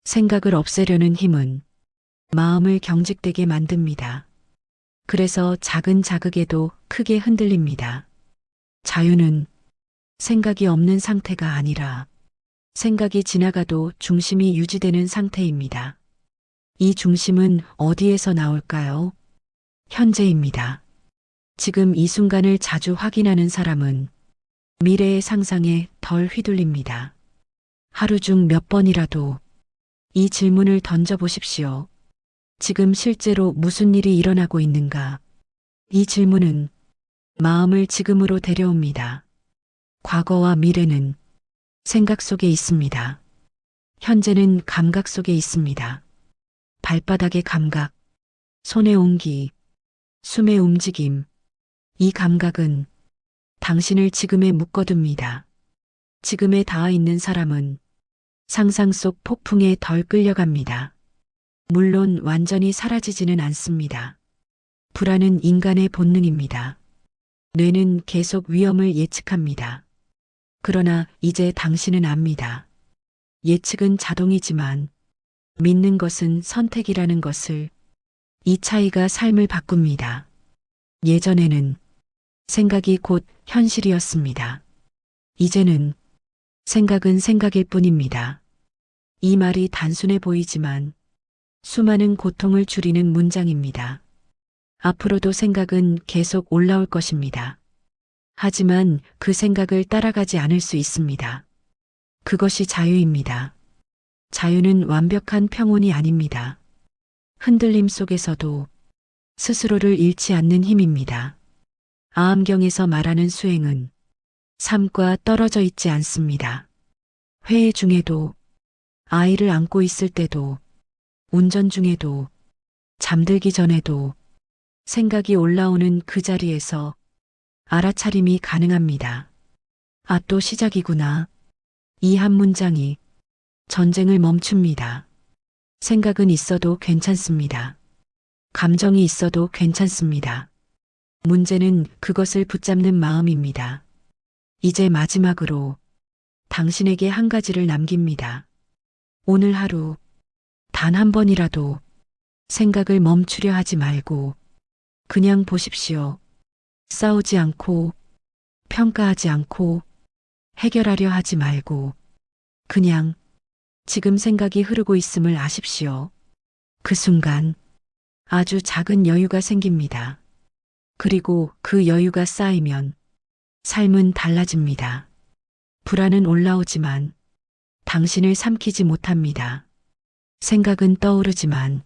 생각을 없애려는 힘은 마음을 경직되게 만듭니다. 그래서 작은 자극에도 크게 흔들립니다. 자유는 생각이 없는 상태가 아니라 생각이 지나가도 중심이 유지되는 상태입니다. 이 중심은 어디에서 나올까요? 현재입니다. 지금 이 순간을 자주 확인하는 사람은 미래의 상상에 덜 휘둘립니다. 하루 중 몇 번이라도 이 질문을 던져보십시오. 지금 실제로 무슨 일이 일어나고 있는가? 이 질문은 마음을 지금으로 데려옵니다. 과거와 미래는 생각 속에 있습니다. 현재는 감각 속에 있습니다. 발바닥의 감각, 손의 온기, 숨의 움직임. 이 감각은 당신을 지금에 묶어둡니다. 지금에 닿아 있는 사람은 상상 속 폭풍에 덜 끌려갑니다. 물론 완전히 사라지지는 않습니다. 불안은 인간의 본능입니다. 뇌는 계속 위험을 예측합니다. 그러나 이제 당신은 압니다. 예측은 자동이지만 믿는 것은 선택이라는 것을. 이 차이가 삶을 바꿉니다. 예전에는 생각이 곧 현실이었습니다. 이제는 생각은 생각일 뿐입니다. 이 말이 단순해 보이지만 수많은 고통을 줄이는 문장입니다. 앞으로도 생각은 계속 올라올 것입니다. 하지만 그 생각을 따라가지 않을 수 있습니다. 그것이 자유입니다. 자유는 완벽한 평온이 아닙니다. 흔들림 속에서도 스스로를 잃지 않는 힘입니다. 아함경에서 말하는 수행은 삶과 떨어져 있지 않습니다. 회의 중에도, 아이를 안고 있을 때도, 운전 중에도, 잠들기 전에도 생각이 올라오는 그 자리에서 알아차림이 가능합니다. 아, 또 시작이구나. 이 한 문장이 전쟁을 멈춥니다. 생각은 있어도 괜찮습니다. 감정이 있어도 괜찮습니다. 문제는 그것을 붙잡는 마음입니다. 이제 마지막으로 당신에게 한 가지를 남깁니다. 오늘 하루 단 한 번이라도 생각을 멈추려 하지 말고 그냥 보십시오. 싸우지 않고 평가하지 않고 해결하려 하지 말고 그냥 지금 생각이 흐르고 있음을 아십시오. 그 순간 아주 작은 여유가 생깁니다. 그리고 그 여유가 쌓이면 삶은 달라집니다. 불안은 올라오지만 당신을 삼키지 못합니다. 생각은 떠오르지만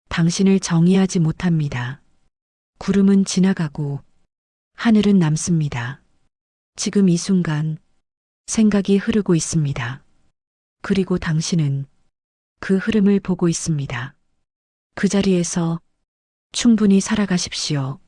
당신을 정의하지 못합니다. 구름은 지나가고 하늘은 남습니다. 지금 이 순간 생각이 흐르고 있습니다. 그리고 당신은 그 흐름을 보고 있습니다. 그 자리에서 충분히 살아가십시오.